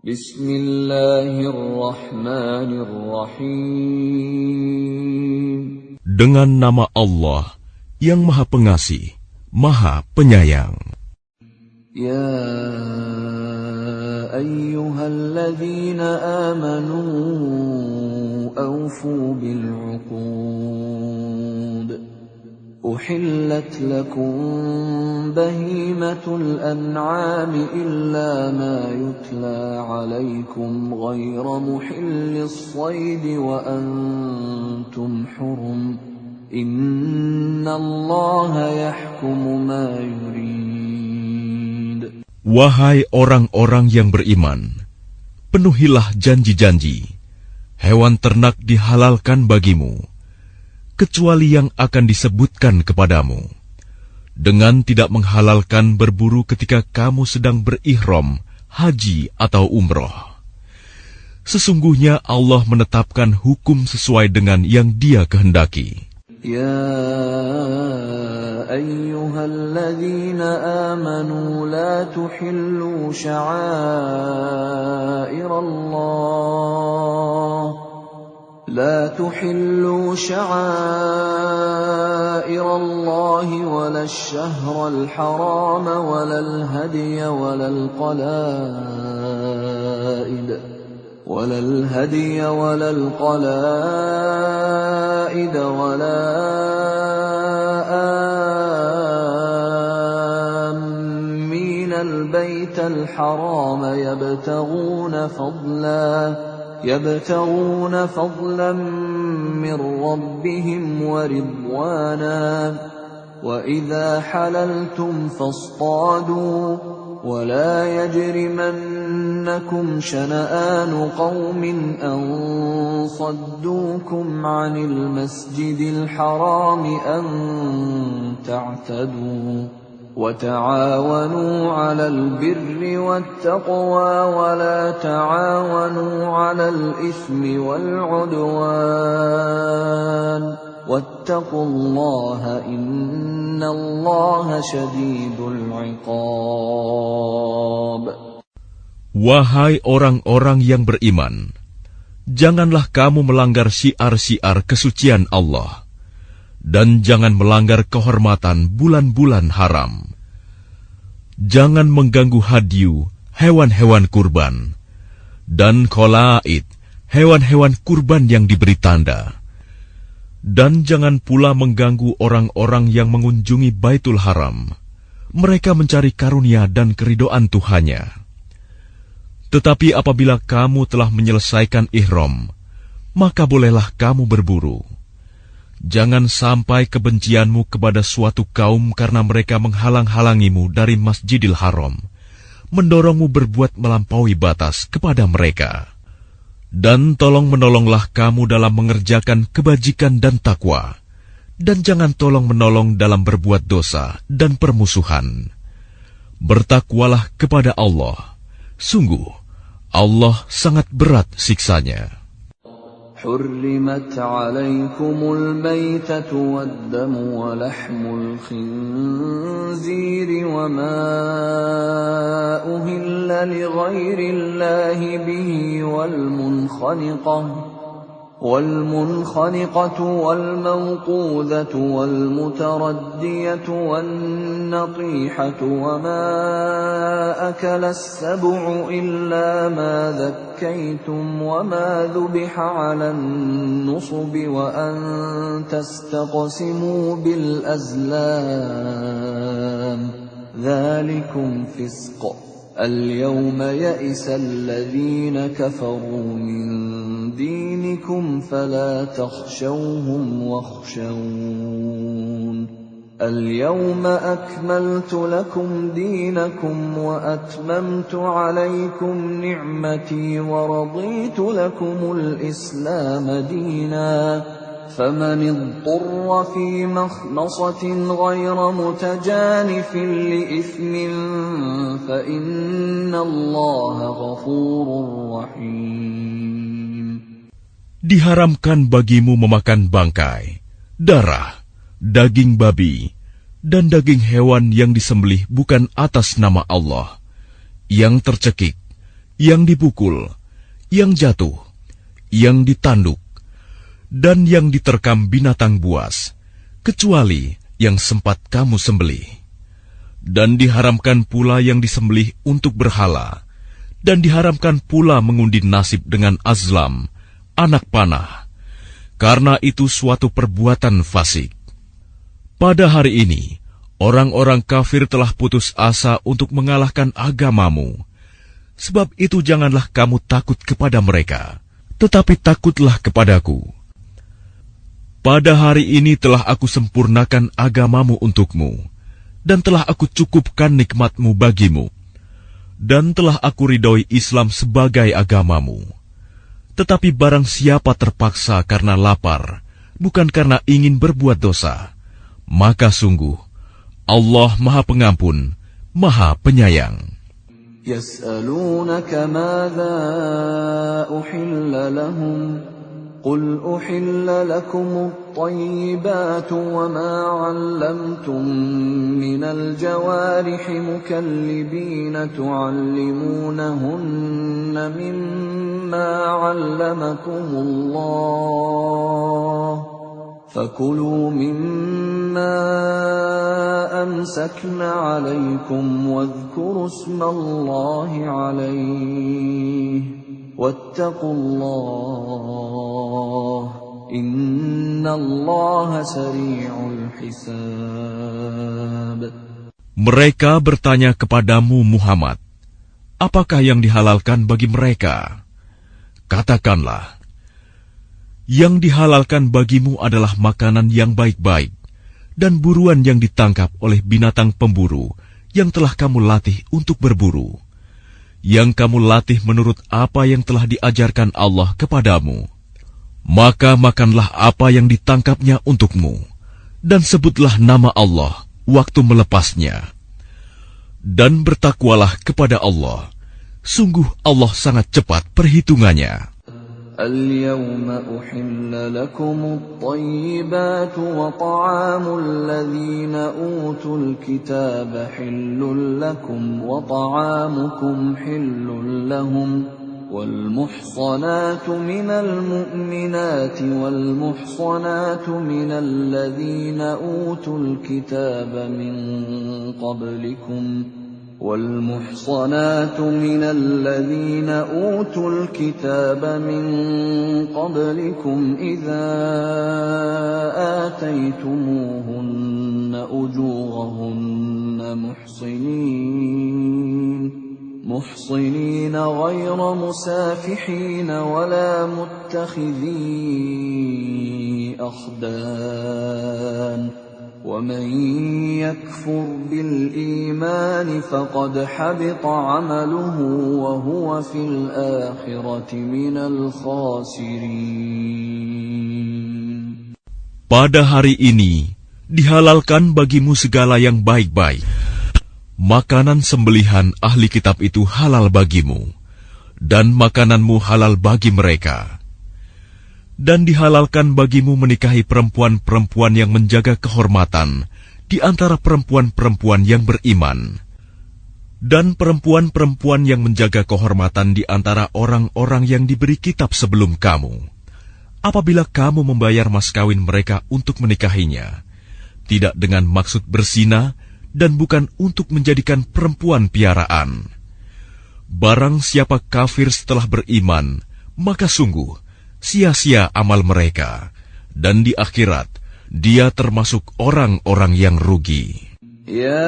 Bismillahirrahmanirrahim. Dengan nama Allah yang Maha Pengasih, Maha Penyayang. Ya ayyuhalladzina amanu awfu bil'uqud. Uhillat lakum bahimatul an'ami illa ma yutla alaykum ghayra muhillis saydi wa antum hurum. Innallaha yahkumu ma yurid. Wahai orang-orang yang beriman, penuhilah janji-janji. Hewan ternak dihalalkan bagimu, kecuali yang akan disebutkan kepadamu, dengan tidak menghalalkan berburu ketika kamu sedang berihram, haji atau umroh. Sesungguhnya Allah menetapkan hukum sesuai dengan yang Dia kehendaki. Ya ayyuhalladzina amanu la tuhillu sya'airallah لا تحلوا شعائر الله ولا الشهر الحرام ولا الهدي ولا القلائد ولا آمين البيت الحرام يبتغون فضلا من ربهم ورضوانا وإذا حللتم فاصطادوا ولا يجرمنكم شنآن قوم أن صدوكم عن المسجد الحرام أن تعتدوا وتعاونوا على البر والتقوى ولا تعاونوا على الإثم والعدوان واتقوا الله إن الله شديد العقاب. Wahai orang-orang yang beriman, janganlah kamu melanggar syiar-syiar kesucian Allah, dan jangan melanggar kehormatan bulan-bulan haram. Jangan mengganggu hadyu, hewan-hewan kurban, dan kholaid, hewan-hewan kurban yang diberi tanda. Dan jangan pula mengganggu orang-orang yang mengunjungi Baitul Haram. Mereka mencari karunia dan keridhaan Tuhannya. Tetapi apabila kamu telah menyelesaikan ihram, maka bolehlah kamu berburu. Jangan sampai kebencianmu kepada suatu kaum karena mereka menghalang-halangimu dari Masjidil Haram, mendorongmu berbuat melampaui batas kepada mereka. Dan tolong-menolonglah kamu dalam mengerjakan kebajikan dan takwa, dan jangan tolong-menolong dalam berbuat dosa dan permusuhan. Bertakwalah kepada Allah. Sungguh, Allah sangat berat siksanya. حرمت عليكم الميتة والدم ولحم الخنزير وما أهل لغير الله به والمنخنقة والموقوذة والمتردية والنطيحة وما أكل السبع إلا ما ذكيتم وما ذبح على النصب وأن تستقسموا بالأزلام ذلكم فسق. اليوم يئس الذين كفروا من دينكم فلا تخشوهم واخشون. اليوم أكملت لكم دينكم وأتممت عليكم نعمتي ورضيت لكم الإسلام دينا. فمن اضطر في مخمصة غير متجانف لإثم فإن الله غفور رحيم. Diharamkan bagimu memakan bangkai, darah, daging babi, dan daging hewan yang disembelih bukan atas nama Allah, yang tercekik, yang dipukul, yang jatuh, yang ditanduk, dan yang diterkam binatang buas, kecuali yang sempat kamu sembelih. Dan diharamkan pula yang disembelih untuk berhala, dan diharamkan pula mengundi nasib dengan azlam, anak panah, karena itu suatu perbuatan fasik. Pada hari ini, orang-orang kafir telah putus asa untuk mengalahkan agamamu. Sebab itu janganlah kamu takut kepada mereka, tetapi takutlah kepadaku. Pada hari ini telah aku sempurnakan agamamu untukmu, dan telah aku cukupkan nikmatmu bagimu, dan telah aku ridhoi Islam sebagai agamamu. Tetapi barang siapa terpaksa karena lapar, bukan karena ingin berbuat dosa, maka sungguh Allah Maha Pengampun, Maha Penyayang. يسألونك ماذا أحل لهم قل أحل لكم الطيبات وما علمتم من الجوارح مكلبين تعلمونهن مما علمكم الله فكلوا مما أمسكن عليكم واذكروا اسم الله عليه واتقوا الله إن الله سريع الحساب. Mereka bertanya kepadamu Muhammad, apakah yang dihalalkan bagi mereka? Katakanlah, yang dihalalkan bagimu adalah makanan yang baik-baik dan buruan yang ditangkap oleh binatang pemburu yang telah kamu latih untuk berburu, yang kamu latih menurut apa yang telah diajarkan Allah kepadamu. Maka makanlah apa yang ditangkapnya untukmu, dan sebutlah nama Allah waktu melepasnya. Dan bertakwalah kepada Allah, sungguh Allah sangat cepat perhitungannya. اليوم أحل لكم الطيبات وطعام الذين أوتوا الكتاب حل لكم وطعامكم حل لهم والمحصنات من المؤمنات والمحصنات من الذين أوتوا الكتاب من قبلكم والمحصنات من الذين أوتوا الكتاب من قبلكم إذا آتيتموهن أجورهن محصنين غير مسافحين ولا متخذي أخدان ومن يكفر بالإيمان فقد حبط عمله وهو في الآخرة من الخاسرين. Pada hari ini dihalalkan bagimu segala yang baik-baik. Makanan sembelihan ahli kitab itu halal bagimu, dan makananmu halal bagi mereka. Dan dihalalkan bagimu menikahi perempuan-perempuan yang menjaga kehormatan di antara perempuan-perempuan yang beriman, dan perempuan-perempuan yang menjaga kehormatan di antara orang-orang yang diberi kitab sebelum kamu. Apabila kamu membayar mas kawin mereka untuk menikahinya, tidak dengan maksud berzina dan bukan untuk menjadikan perempuan piaraan. Barang siapa kafir setelah beriman, maka sungguh sia-sia amal mereka, dan di akhirat dia termasuk orang-orang yang rugi. Ya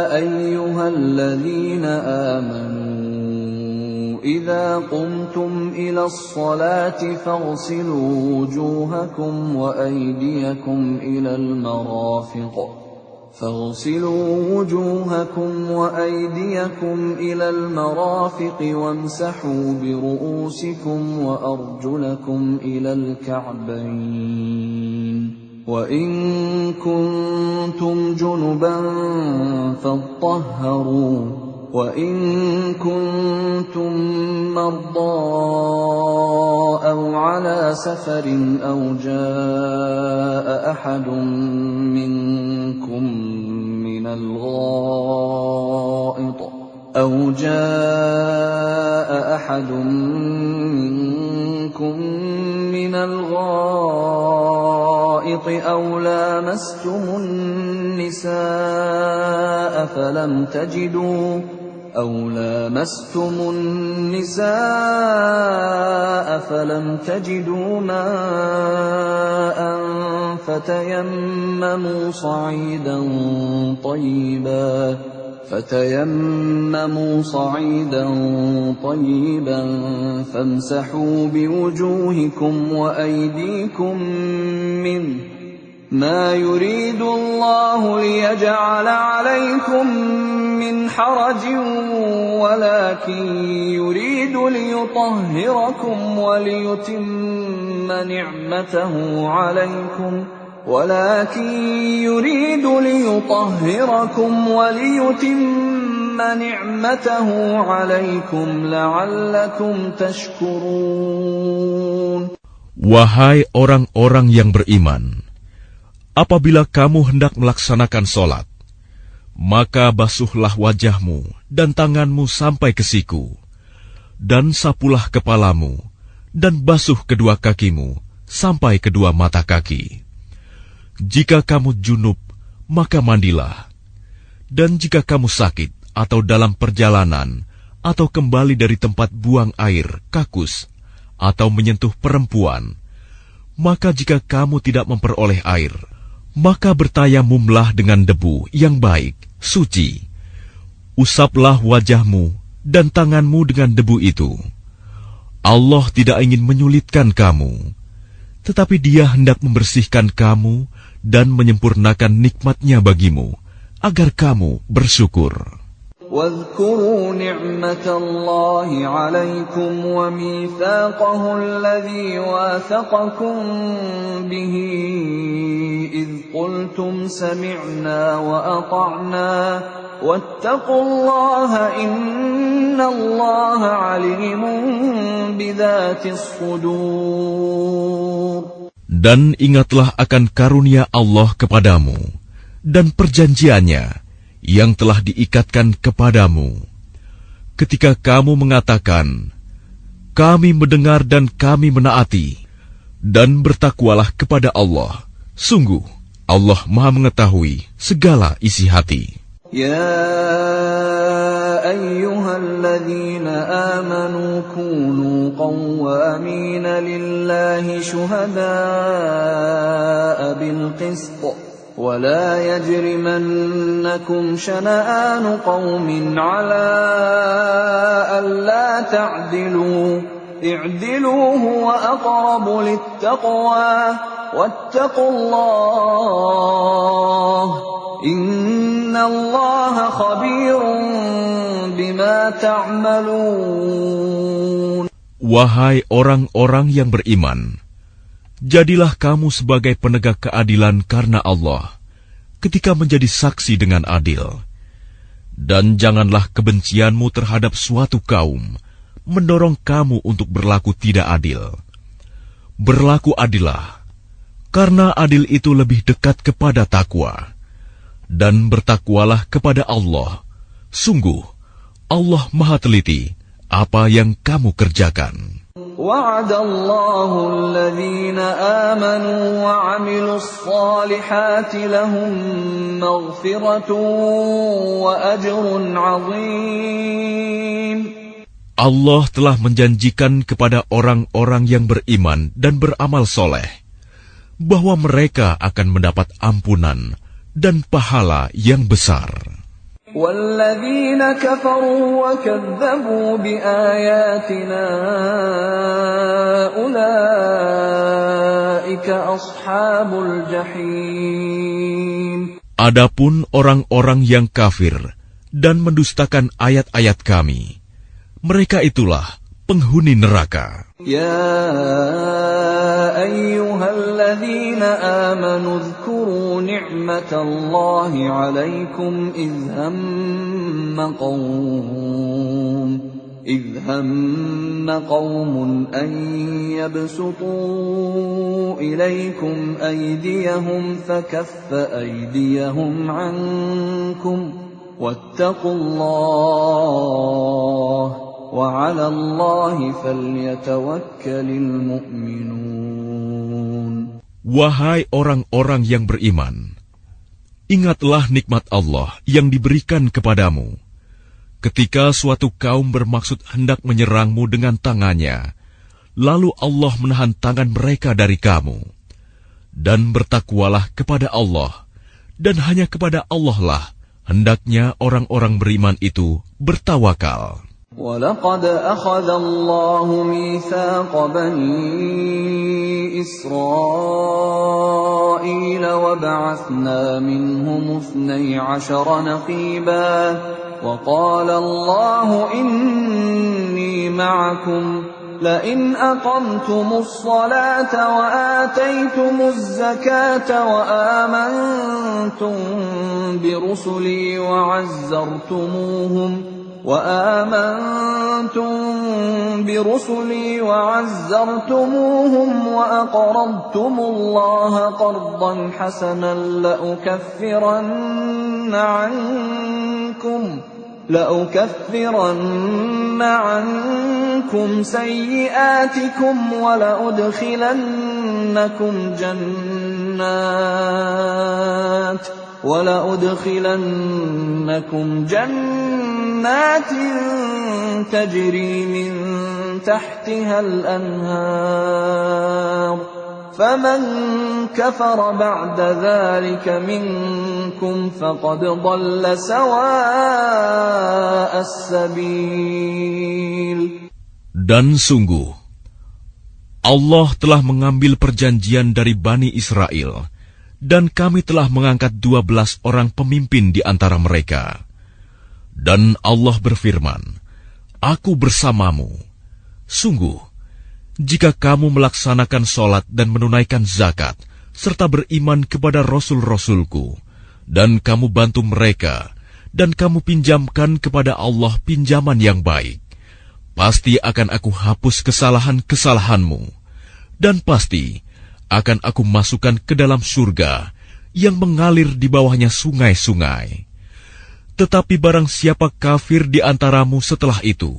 ayyuhalladzina amanu idza qumtum ila as-salati faghsilu wujuhakum wa aydiyakum ila al-marafiq فاغسلوا وجوهكم وأيديكم إلى المرافق وامسحوا برؤوسكم وأرجلكم إلى الكعبين وإن كنتم جنبا فاطهروا وإن كنتم مرضى أو على سفر أو جاء أحد منكم من الغائط أو جاء أحد منكم من الغائط أو لامستم النساء فلم تجدوا ماء فتيمموا صعيدا طيبا فامسحوا بوجوهكم وأيديكم منه ما يريد الله ليجعل عليكم من حرج ولكن يريد ليطهركم وليتم نعمته عليكم لعلكم تشكرون. Wahai orang-orang yang beriman, apabila kamu hendak melaksanakan sholat, maka basuhlah wajahmu dan tanganmu sampai ke siku, dan sapulah kepalamu, dan basuh kedua kakimu sampai kedua mata kaki. Jika kamu junub, maka mandilah. Dan jika kamu sakit atau dalam perjalanan, atau kembali dari tempat buang air, kakus, atau menyentuh perempuan, maka jika kamu tidak memperoleh air, maka bertayamumlah dengan debu yang baik, suci. Usaplah wajahmu dan tanganmu dengan debu itu. Allah tidak ingin menyulitkan kamu, tetapi Dia hendak membersihkan kamu dan menyempurnakan nikmat-Nya bagimu, agar kamu bersyukur. واذكروا نعمة الله عليكم وميثاقه الذي واثقكم به إذ قلتم سمعنا وأطعنا واتقوا الله إن الله عليم بذات الصدور. Dan ingatlah akan karunia Allah kepadamu dan perjanjiannya yang telah diikatkan kepadamu, ketika kamu mengatakan, kami mendengar dan kami menaati, dan bertakwalah kepada Allah. Sungguh, Allah Maha mengetahui segala isi hati. Ya ayyuhalladzina amanu kunu qawwamina lillahi syuhada'a bilqist. ولا يجرمنكم شنآن قوم على ألا تعدلوا اعدلوا هو أقرب للتقوى واتقوا الله إن الله خبير بما تعملون. Wahai orang-orang yang beriman, jadilah kamu sebagai penegak keadilan karena Allah, ketika menjadi saksi dengan adil. Dan janganlah kebencianmu terhadap suatu kaum mendorong kamu untuk berlaku tidak adil. Berlaku adillah, karena adil itu lebih dekat kepada takwa. Dan bertakwalah kepada Allah. Sungguh, Allah Maha teliti apa yang kamu kerjakan. وعد الله الذين آمنوا وعملوا الصالحات لهم مغفرة وأجر عظيم. Allah telah menjanjikan kepada orang-orang yang beriman dan beramal soleh bahwa mereka akan mendapat ampunan dan pahala yang besar. وَالَّذِينَ كَفَرُوا وَكَذَّبُوا بِآيَاتِنَا أُولَئِكَ أَصْحَابُ الْجَحِيمِ. Adapun orang-orang yang kafir dan mendustakan ayat-ayat kami, mereka itulah penghuni neraka. Ya ayyuhalladzina amanu dzkuru ni'matallahi 'alaikum idh hamma qaumun an yabsutu ilaykum aydiyahum fakaffa aydiyahum 'ankum واتقوا الله وعلى الله فليتوكل المؤمنون. Wahai orang-orang yang beriman, ingatlah nikmat Allah yang diberikan kepadamu. Ketika suatu kaum bermaksud hendak menyerangmu dengan tangannya, lalu Allah menahan tangan mereka dari kamu. Dan bertakwalah kepada Allah, dan hanya kepada Allah lah hendaknya orang-orang beriman itu bertawakal. وَلَقَدْ أَخَذَ اللَّهُ مِيثَاقَ بَنِي إِسْرَائِيلَ وَبَعَثْنَا مِنْهُمُ 12 نَقِيبًا وَقَالَ اللَّهُ إِنِّي مَعَكُمْ لَئِنْ أَقَمْتُمُ الصَّلَاةَ وَآتَيْتُمُ الزَّكَاةَ وَآمَنْتُمْ برسلي وعزرتموهم وأقرضتم الله قرضا حسنا لأكفرن عنكم سيئاتكم ولأدخلنكم جنات تجري من تحتها الأنهار فمن كفر بعد ذلك منكم فقد ضل سواء السبيل. Dan sungguh, Allah telah mengambil perjanjian dari Bani Israel, dan kami telah mengangkat 12 orang pemimpin di antara mereka. Dan Allah berfirman, Aku bersamamu. Sungguh, jika kamu melaksanakan sholat dan menunaikan zakat, serta beriman kepada Rasul-Rasulku, dan kamu bantu mereka, dan kamu pinjamkan kepada Allah pinjaman yang baik, pasti akan aku hapus kesalahan-kesalahanmu, dan pasti akan aku masukkan ke dalam surga yang mengalir di bawahnya sungai-sungai. Tetapi barang siapa kafir di antaramu setelah itu,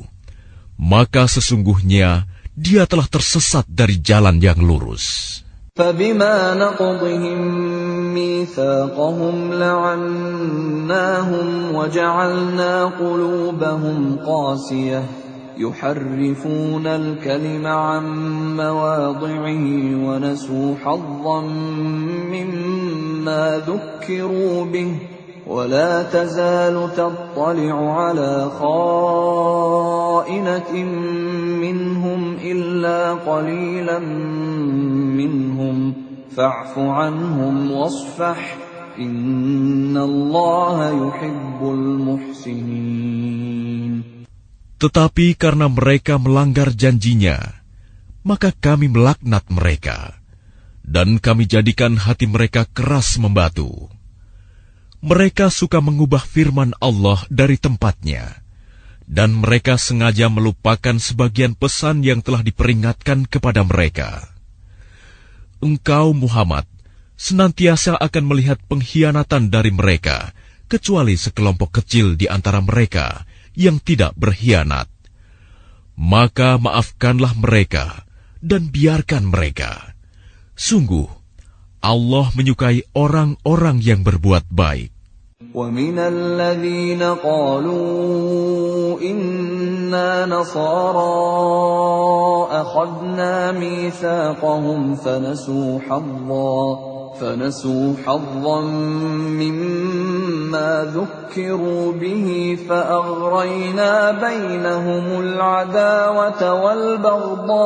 maka sesungguhnya dia telah tersesat dari jalan yang lurus. فَبِمَا نَقْضِهِمْ مِيثَاقَهُمْ لَعَنَّاهُمْ وَجَعَلْنَا قُلُوبَهُمْ قَاسِيَةً يُحَرِّفُونَ الْكَلِمَ عَن مَّوَاضِعِهِ وَنَسُوا حَظًّا مِّمَّا ذُكِّرُوا بِهِ وَلَا تَزَالُ تَطَّلِعُ عَلَى خَائِنَةٍ مِّنْهُمْ إِلَّا قَلِيلًا مِّنْهُمْ فَاعْفُ عَنْهُمْ وَاصْفَحْ إِنَّ اللَّهَ يُحِبُّ الْمُحْسِنِينَ. Tetapi karena mereka melanggar janjinya, maka kami melaknat mereka, dan kami jadikan hati mereka keras membatu. Mereka suka mengubah firman Allah dari tempatnya, dan mereka sengaja melupakan sebagian pesan yang telah diperingatkan kepada mereka. Engkau, Muhammad, senantiasa akan melihat pengkhianatan dari mereka, kecuali sekelompok kecil di antara mereka yang tidak berkhianat. Maka maafkanlah mereka dan biarkan mereka. Sungguh, Allah menyukai orang-orang yang berbuat baik. وَمِنَ الَّذِينَ قَالُوا إِنَّا نَصَارَى أَخَذْنَا مِيثَاقَهُمْ فَنَسُوا حَظًّا مِّمَّا ذُكِّرُوا بِهِ فَأَغْرَيْنَا بَيْنَهُمُ الْعَدَاوَةَ وَالْبَغْضَاءَ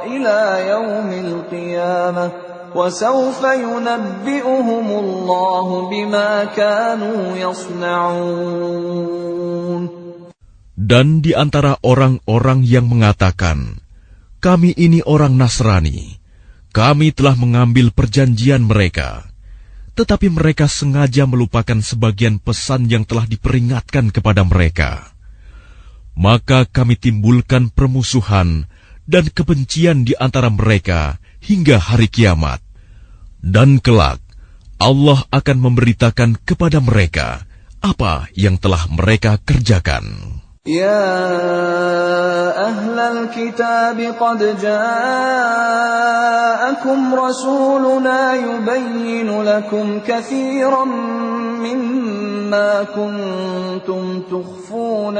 إِلَى يَوْمِ الْقِيَامَةِ وَسَوْفَ يُنَبِّئُهُمُ اللَّهُ بِمَا كَانُوا يَصْنَعُونَ. Dan di antara orang-orang yang mengatakan, kami ini orang Nasrani, kami telah mengambil perjanjian mereka, tetapi mereka sengaja melupakan sebagian pesan yang telah diperingatkan kepada mereka. Maka kami timbulkan permusuhan dan kebencian di antara mereka hingga hari kiamat. Dan kelak, Allah akan memberitakan kepada mereka apa yang telah mereka kerjakan. يا أهل الكتاب قد جاءكم رسولنا يبين لكم كثيرا مما كنتم تخفون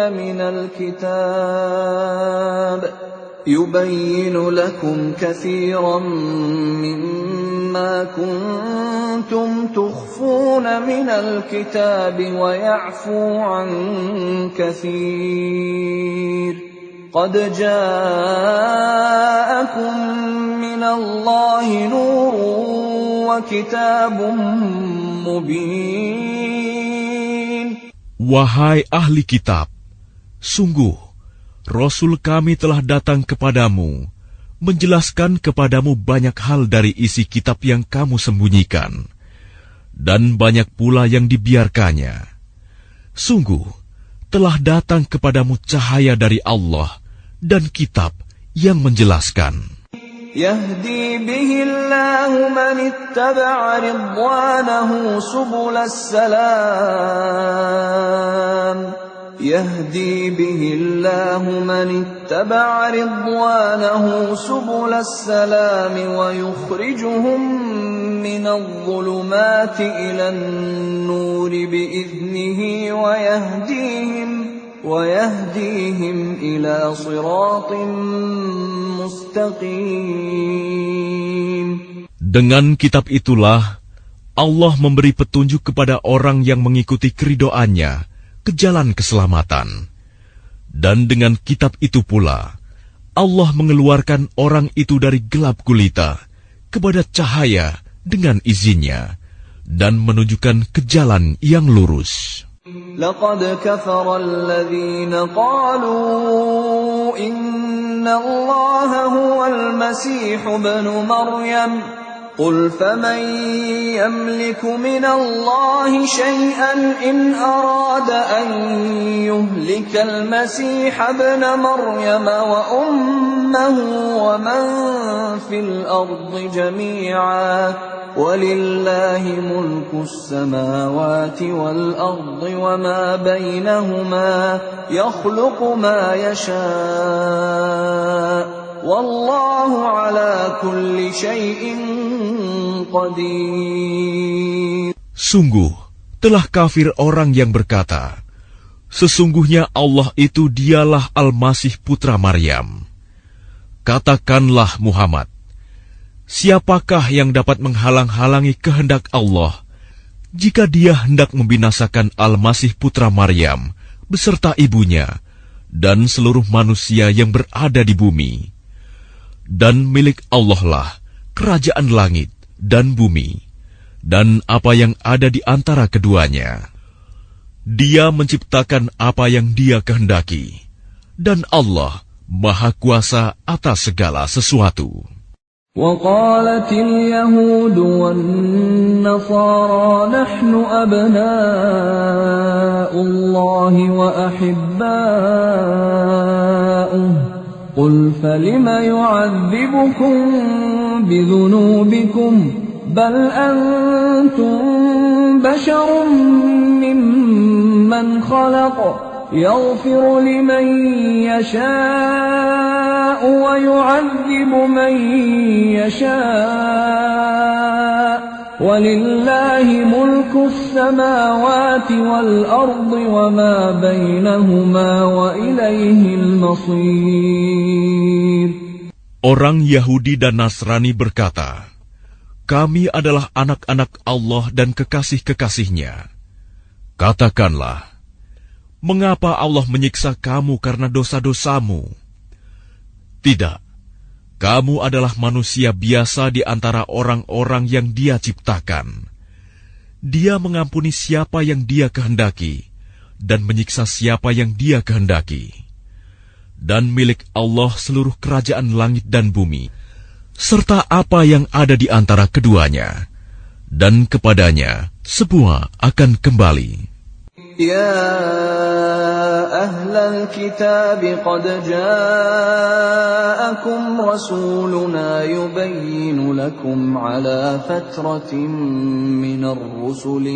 من الكتاب ويعفو عن كثير قد جاءكم من الله نور وكتاب مبين. Wahai ahli kitab, sungguh Rasul kami telah datang kepadamu, menjelaskan kepadamu banyak hal dari isi kitab yang kamu sembunyikan, dan banyak pula yang dibiarkannya. Sungguh, telah datang kepadamu cahaya dari Allah dan kitab yang menjelaskan. يهدي به الله من اتبع رضوانه سبل السلام يهدي به الله من اتبع رضوانه سبل السلام ويخرجهم من الظلمات إلى النور بإذنه ويهديهم إلى صراط مستقيم. Dengan kitab itulah Allah memberi petunjuk kepada orang yang mengikuti keridoannya ke jalan keselamatan. Dan dengan kitab itu pula, Allah mengeluarkan orang itu dari gelap gulita kepada cahaya dengan izinnya, dan menunjukkan ke jalan yang lurus. لقد كفر الذين قالوا إن الله هو المسيح ابن مريم قل فمن يملك من الله شيئا إن أراد أن يهلك المسيح ابن مريم وأمه ومن في الأرض جميعا ولله ملك السماوات والأرض وما بينهما يخلق ما يشاء والله على كل شيء قدير. Sungguh, telah kafir orang yang berkata, sesungguhnya Allah itu dialah Al-Masih putra Maryam. Katakanlah Muhammad, siapakah yang dapat menghalang-halangi kehendak Allah jika dia hendak membinasakan Al-Masih putra Maryam beserta ibunya dan seluruh manusia yang berada di bumi? Dan milik Allah lah kerajaan langit dan bumi, dan apa yang ada di antara keduanya. Dia menciptakan apa yang Dia kehendaki, dan Allah Maha Kuasa atas segala sesuatu. وقالت اليهود والنصارى نحن أبناء الله وأحباؤه قل فلم يعذبكم بذنوبكم بل أنتم بشر ممن خلق يغفر لمن يشاء ويعذب من يشاء ولله ملك السماوات والأرض وما بينهما وإليه المصير. Orang Yahudi dan Nasrani berkata, kami adalah anak-anak Allah dan kekasih-kekasihnya. Katakanlah, mengapa Allah menyiksa kamu karena dosa-dosamu? Tidak, kamu adalah manusia biasa di antara orang-orang yang Dia ciptakan. Dia mengampuni siapa yang Dia kehendaki, dan menyiksa siapa yang Dia kehendaki. Dan milik Allah seluruh kerajaan langit dan bumi, serta apa yang ada di antara keduanya, dan kepadanya semua akan kembali. يا أهل الكتاب قد جاءكم رسولنا يبين لكم على فترة من الرسل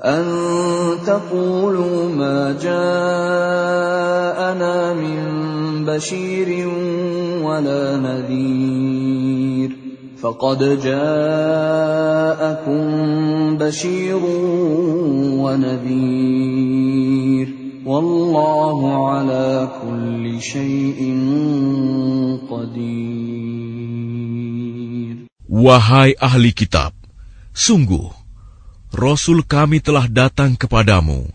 أن تقولوا ما جاءنا من بشير ولا نذير فقد جاءكم بشير ونذير والله على كل شيء قدير. Wahai ahli kitab, sungguh Rasul kami telah datang kepadamu,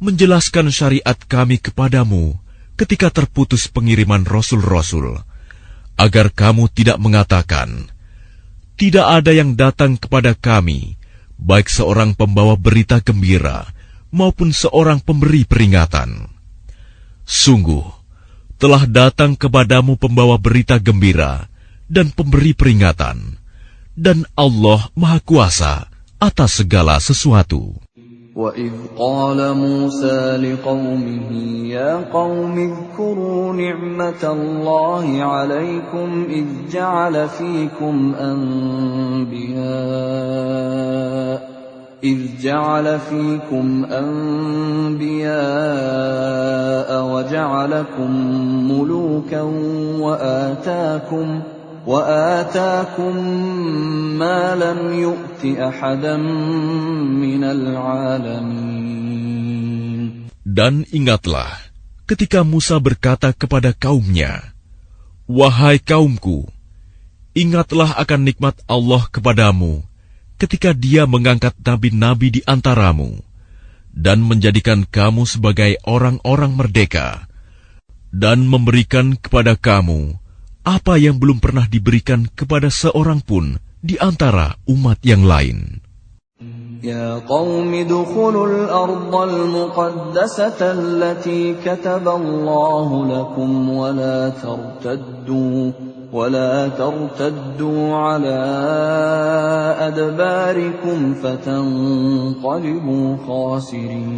menjelaskan syariat kami kepadamu ketika terputus pengiriman Rasul-Rasul, agar kamu tidak mengatakan, tidak ada yang datang kepada kami, baik seorang pembawa berita gembira maupun seorang pemberi peringatan. Sungguh, telah datang kepadamu pembawa berita gembira dan pemberi peringatan, dan Allah Maha Kuasa atas segala sesuatu. وَإِذْ قَالَ مُوسَى لِقَوْمِهِ يَا قَوْمِ اذْكُرُوا نِعْمَةَ اللَّهِ عَلَيْكُمْ إِذْ جَعَلَ فِيكُمْ أَنْبِيَاءَ وَجَعَلَكُمْ مُلُوكًا وآتاكم ما لم يؤت أحدا من العالمين. Dan ingatlah ketika Musa berkata kepada kaumnya, wahai kaumku, ingatlah akan nikmat Allah kepadamu ketika Dia mengangkat nabi-nabi di antaramu dan menjadikan kamu sebagai orang-orang merdeka dan memberikan kepada kamu apa yang belum pernah diberikan kepada seorang pun di antara umat yang lain. Ya qaumi dukhulul ardal muqaddasata allati kataballahu lakum wa la tartaddu ala adbarikum fatanqalibu khasirin.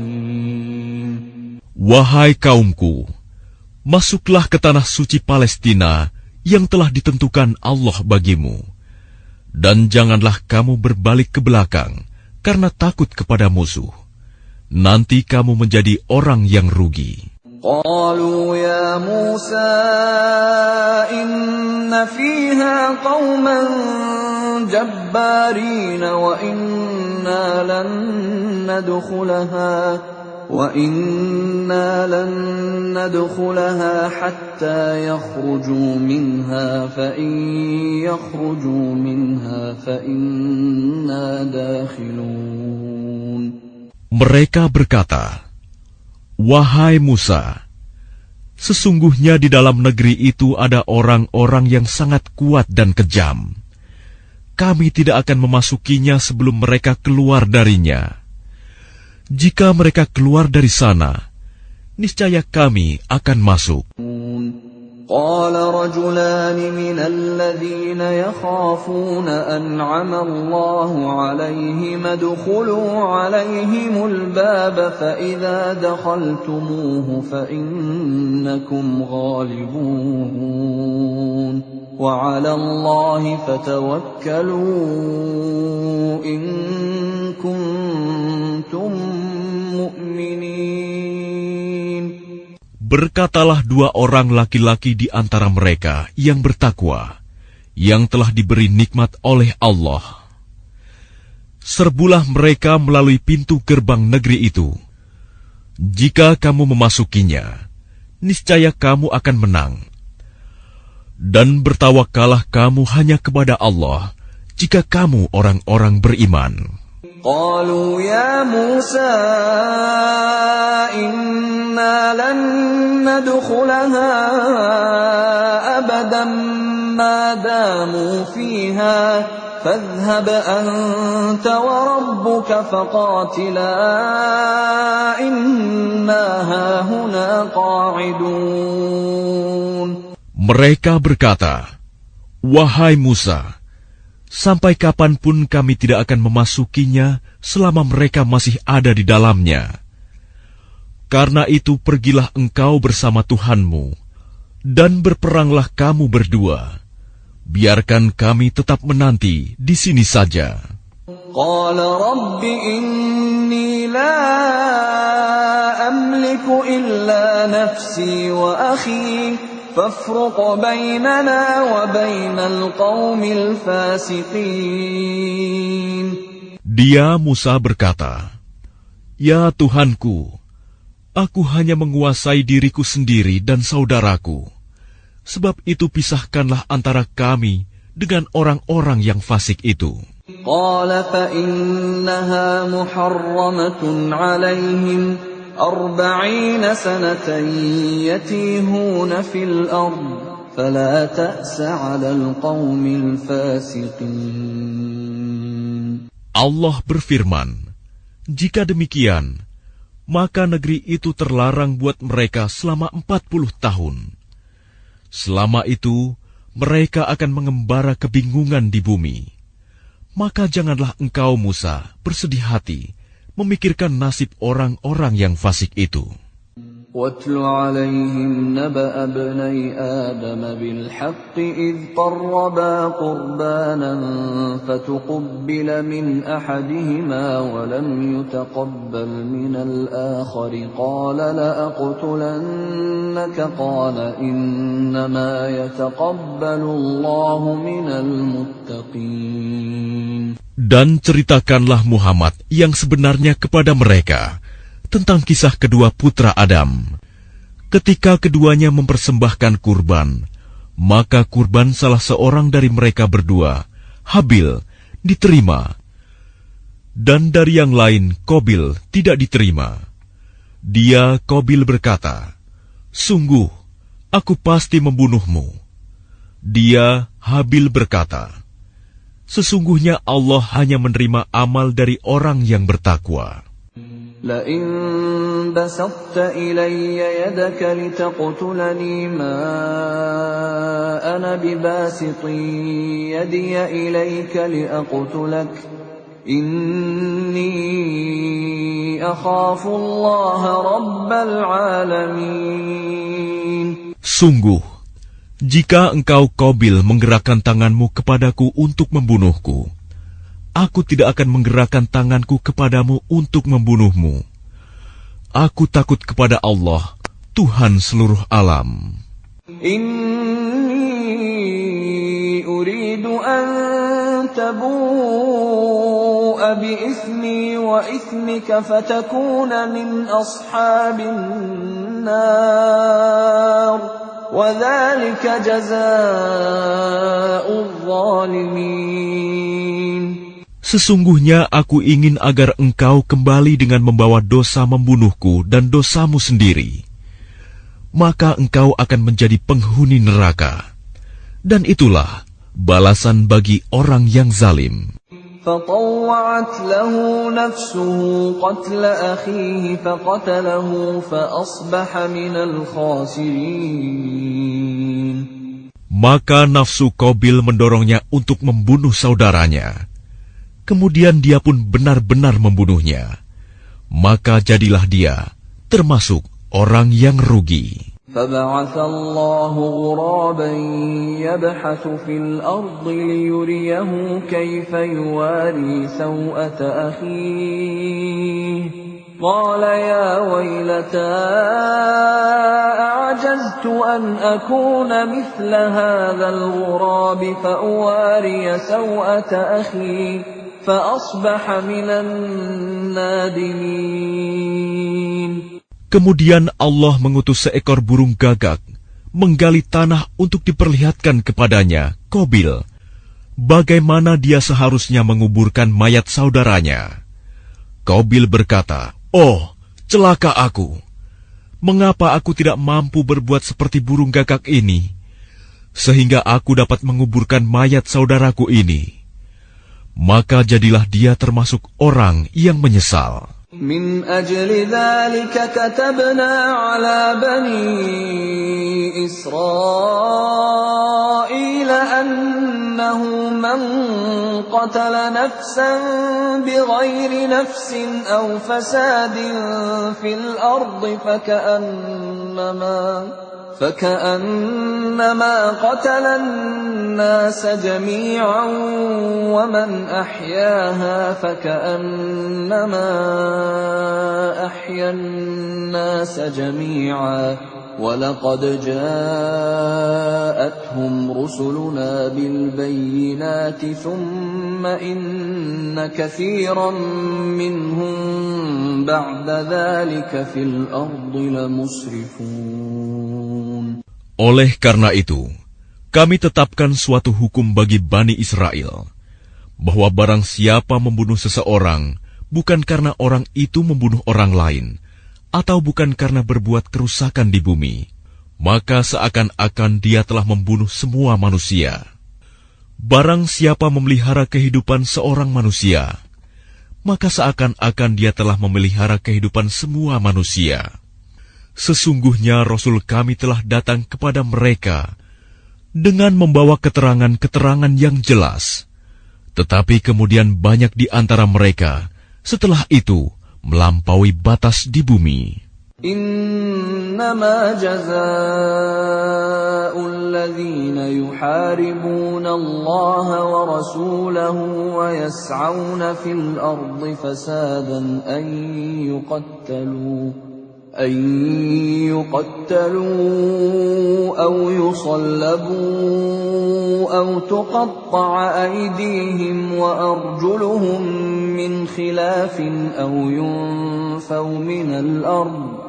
Wahai kaumku, masuklah ke tanah suci Palestina yang telah ditentukan Allah bagimu, dan janganlah kamu berbalik ke belakang karena takut kepada musuh. Nanti kamu menjadi orang yang rugi. Qalu ya Musa inna fiha qauman jabbarin wa inna lan ندخلها حتى يخرجوا منها فإن يخرجوا منها فإنا داخلون. Mereka berkata, wahai Musa, sesungguhnya di dalam negeri itu ada orang-orang yang sangat kuat dan kejam. Kami tidak akan memasukinya sebelum mereka keluar darinya. Jika mereka keluar dari sana, niscaya kami akan masuk. Qala rajulan min alladhina yakhafuna an'ama Allahu 'alayhim adkhulu 'alayhimul baba fa idza dakhaltumuhu fa innakum ghalibun wa 'ala Allahi fatawakkalu in kuntum mu'minin. Berkatalah dua orang laki-laki di antara mereka yang bertakwa, yang telah diberi nikmat oleh Allah. Serbulah mereka melalui pintu gerbang negeri itu. Jika kamu memasukinya, niscaya kamu akan menang. Dan bertawakkallah kamu hanya kepada Allah, jika kamu orang-orang beriman. Qalu ya Musa inna lan nadkhulaha abadan ma damu fiha fadhhab anta wa rabbuka faqatila inna hahuna qa'idun. Mereka berkata, wahai Musa, sampai kapanpun kami tidak akan memasukinya selama mereka masih ada di dalamnya. Karena itu pergilah engkau bersama Tuhanmu, dan berperanglah kamu berdua. Biarkan kami tetap menanti di sini saja. Qala Rabbi inni la amliku illa nafsi wa akhi fafruq bainana wa bainal qaumil fasiqin. Dia Musa berkata, "Ya Tuhanku, aku hanya menguasai diriku sendiri dan saudaraku. Sebab itu pisahkanlah antara kami dengan orang-orang yang fasik itu." Qala fa innaha muharramatun 'alaihim 40 sanatan yatihuna fil ard fala ta'sa 'alal qaumil fasiqin. Allah berfirman, "Jika demikian, maka negeri itu terlarang buat mereka selama 40 tahun. Selama itu, mereka akan mengembara kebingungan di bumi. Maka janganlah engkau, Musa, bersedih hati memikirkan nasib orang-orang yang fasik itu." وَاتْلُ عَلَيْهِمْ نَبَأَ ابْنَيْ آدَمَ بِالْحَقِّ إِذْ قَرَّبَا قُرْبَانًا فَتُقُبِّلَ مِنْ أَحَدِهِمَا وَلَمْ يُتَقَبَّلْ مِنَ الْآخَرِ قَالَ لَأَقْتُلَنَّكَ قَالَ إِنَّمَا يَتَقَبَّلُ اللَّهُ مِنَ الْمُتَّقِينَ. Dan ceritakanlah Muhammad yang sebenarnya kepada mereka tentang kisah kedua putra Adam. Ketika keduanya mempersembahkan kurban, maka kurban salah seorang dari mereka berdua, Habil, diterima, dan dari yang lain, Qabil, tidak diterima. Dia, Qabil, berkata, "Sungguh, aku pasti membunuhmu." Dia, Habil, berkata, "Sesungguhnya Allah hanya menerima amal dari orang yang bertakwa." لئن بسطت إلي يدك لتقتلني ما أنا بباسط يدي إليك لأقتلك إني أخاف الله رب العالمين. Sungguh, jika engkau Qabil menggerakkan tanganmu kepadaku untuk membunuhku, aku tidak akan menggerakkan tanganku kepadamu untuk membunuhmu. Aku takut kepada Allah, Tuhan seluruh alam. Inni uridu an tabu'a bi ithmi wa ithmika fatakuna min ashabin nar wa dhalika jazaa'ul zalimin. Sesungguhnya aku ingin agar engkau kembali dengan membawa dosa membunuhku dan dosamu sendiri. Maka engkau akan menjadi penghuni neraka. Dan itulah balasan bagi orang yang zalim. فطوعت له نفسه قتل أخيه فقتله فأصبح من الخاسرين. Maka nafsu Qabil mendorongnya untuk membunuh saudaranya. Kemudian dia pun benar-benar membunuhnya. Maka jadilah dia termasuk orang yang rugi. فبعث الله غرابا يبحث في الأرض ليريه كيف يواري سوءة أخيه قال يا ويلتى أعجزت أن أكون مثل هذا الغراب فأواري سوءة أخي فأصبح من النادمين. Kemudian Allah mengutus seekor burung gagak menggali tanah untuk diperlihatkan kepadanya, Qabil, bagaimana dia seharusnya menguburkan mayat saudaranya. Qabil berkata, "Oh, celaka aku! Mengapa aku tidak mampu berbuat seperti burung gagak ini, sehingga aku dapat menguburkan mayat saudaraku ini?" Maka jadilah dia termasuk orang yang menyesal. من أجل ذلك كتبنا على بني إسرائيل أنه من قتل نفسا بغير نفس أو فساد في الأرض فكأنما قتل الناس جميعا ومن أحياها فكأنما أحيا الناس جميعا ولقد جاءتهم رسلنا بالبينات ثم إن كثيرا منهم بعد ذلك في الأرض لمسرفون. Oleh karena itu, kami tetapkan suatu hukum bagi Bani Israel, bahwa barang siapa membunuh seseorang, bukan karena orang itu membunuh orang lain, atau bukan karena berbuat kerusakan di bumi, maka seakan-akan dia telah membunuh semua manusia. Barang siapa memelihara kehidupan seorang manusia, maka seakan-akan dia telah memelihara kehidupan semua manusia. Sesungguhnya Rasul kami telah datang kepada mereka dengan membawa keterangan-keterangan yang jelas. Tetapi kemudian banyak di antara mereka setelah itu melampaui batas di bumi. Innama jazaa'ul ladzina yuharibuna Allah wa rasulahu wa yas'auna fil ardi fasadan an yuqattalu aw yusallabu aw tuqatta'a aydihim wa arjuluhum min khilafin aw yunfaw minal ard.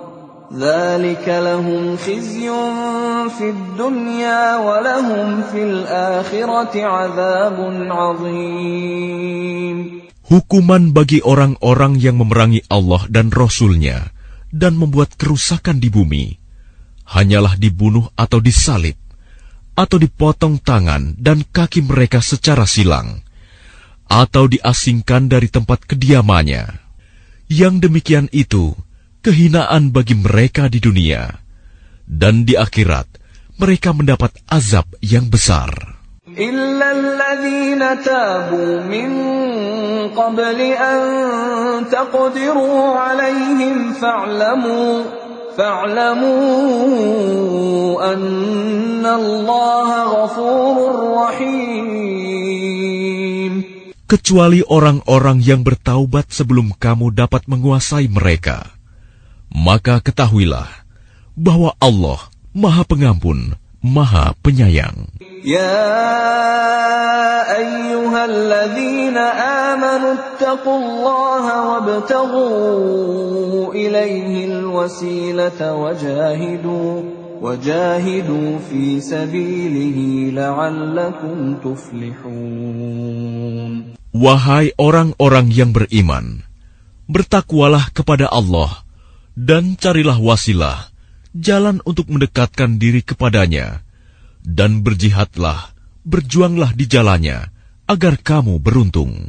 Dzalika lahum khizyun fid dunya wa lahum fil akhirati 'adzabun 'adzim. Hukuman bagi orang-orang yang memerangi Allah dan Rasul-Nya dan membuat kerusakan di bumi, hanyalah dibunuh atau disalib, atau dipotong tangan dan kaki mereka secara silang, atau diasingkan dari tempat kediamannya. Yang demikian itu kehinaan bagi mereka di dunia, dan di akhirat mereka mendapat azab yang besar. إلا الذين تابوا من قبل أن تقدروا عليهم فاعلموا أن الله غفور رحيم. Kecuali orang-orang yang bertaubat sebelum kamu dapat menguasai mereka, maka ketahuilah bahwa Allah Maha Pengampun, Maha Penyayang. يا أيها الذين آمنوا اتقوا الله وابتغوا إليه الوسيلة وجاهدوا في سبيله لعلكم تفلحون. Wahai orang-orang yang beriman, bertakwalah kepada Allah dan carilah wasilah, jalan untuk mendekatkan diri kepadanya, dan berjihadlah, berjuanglah di jalannya, agar kamu beruntung.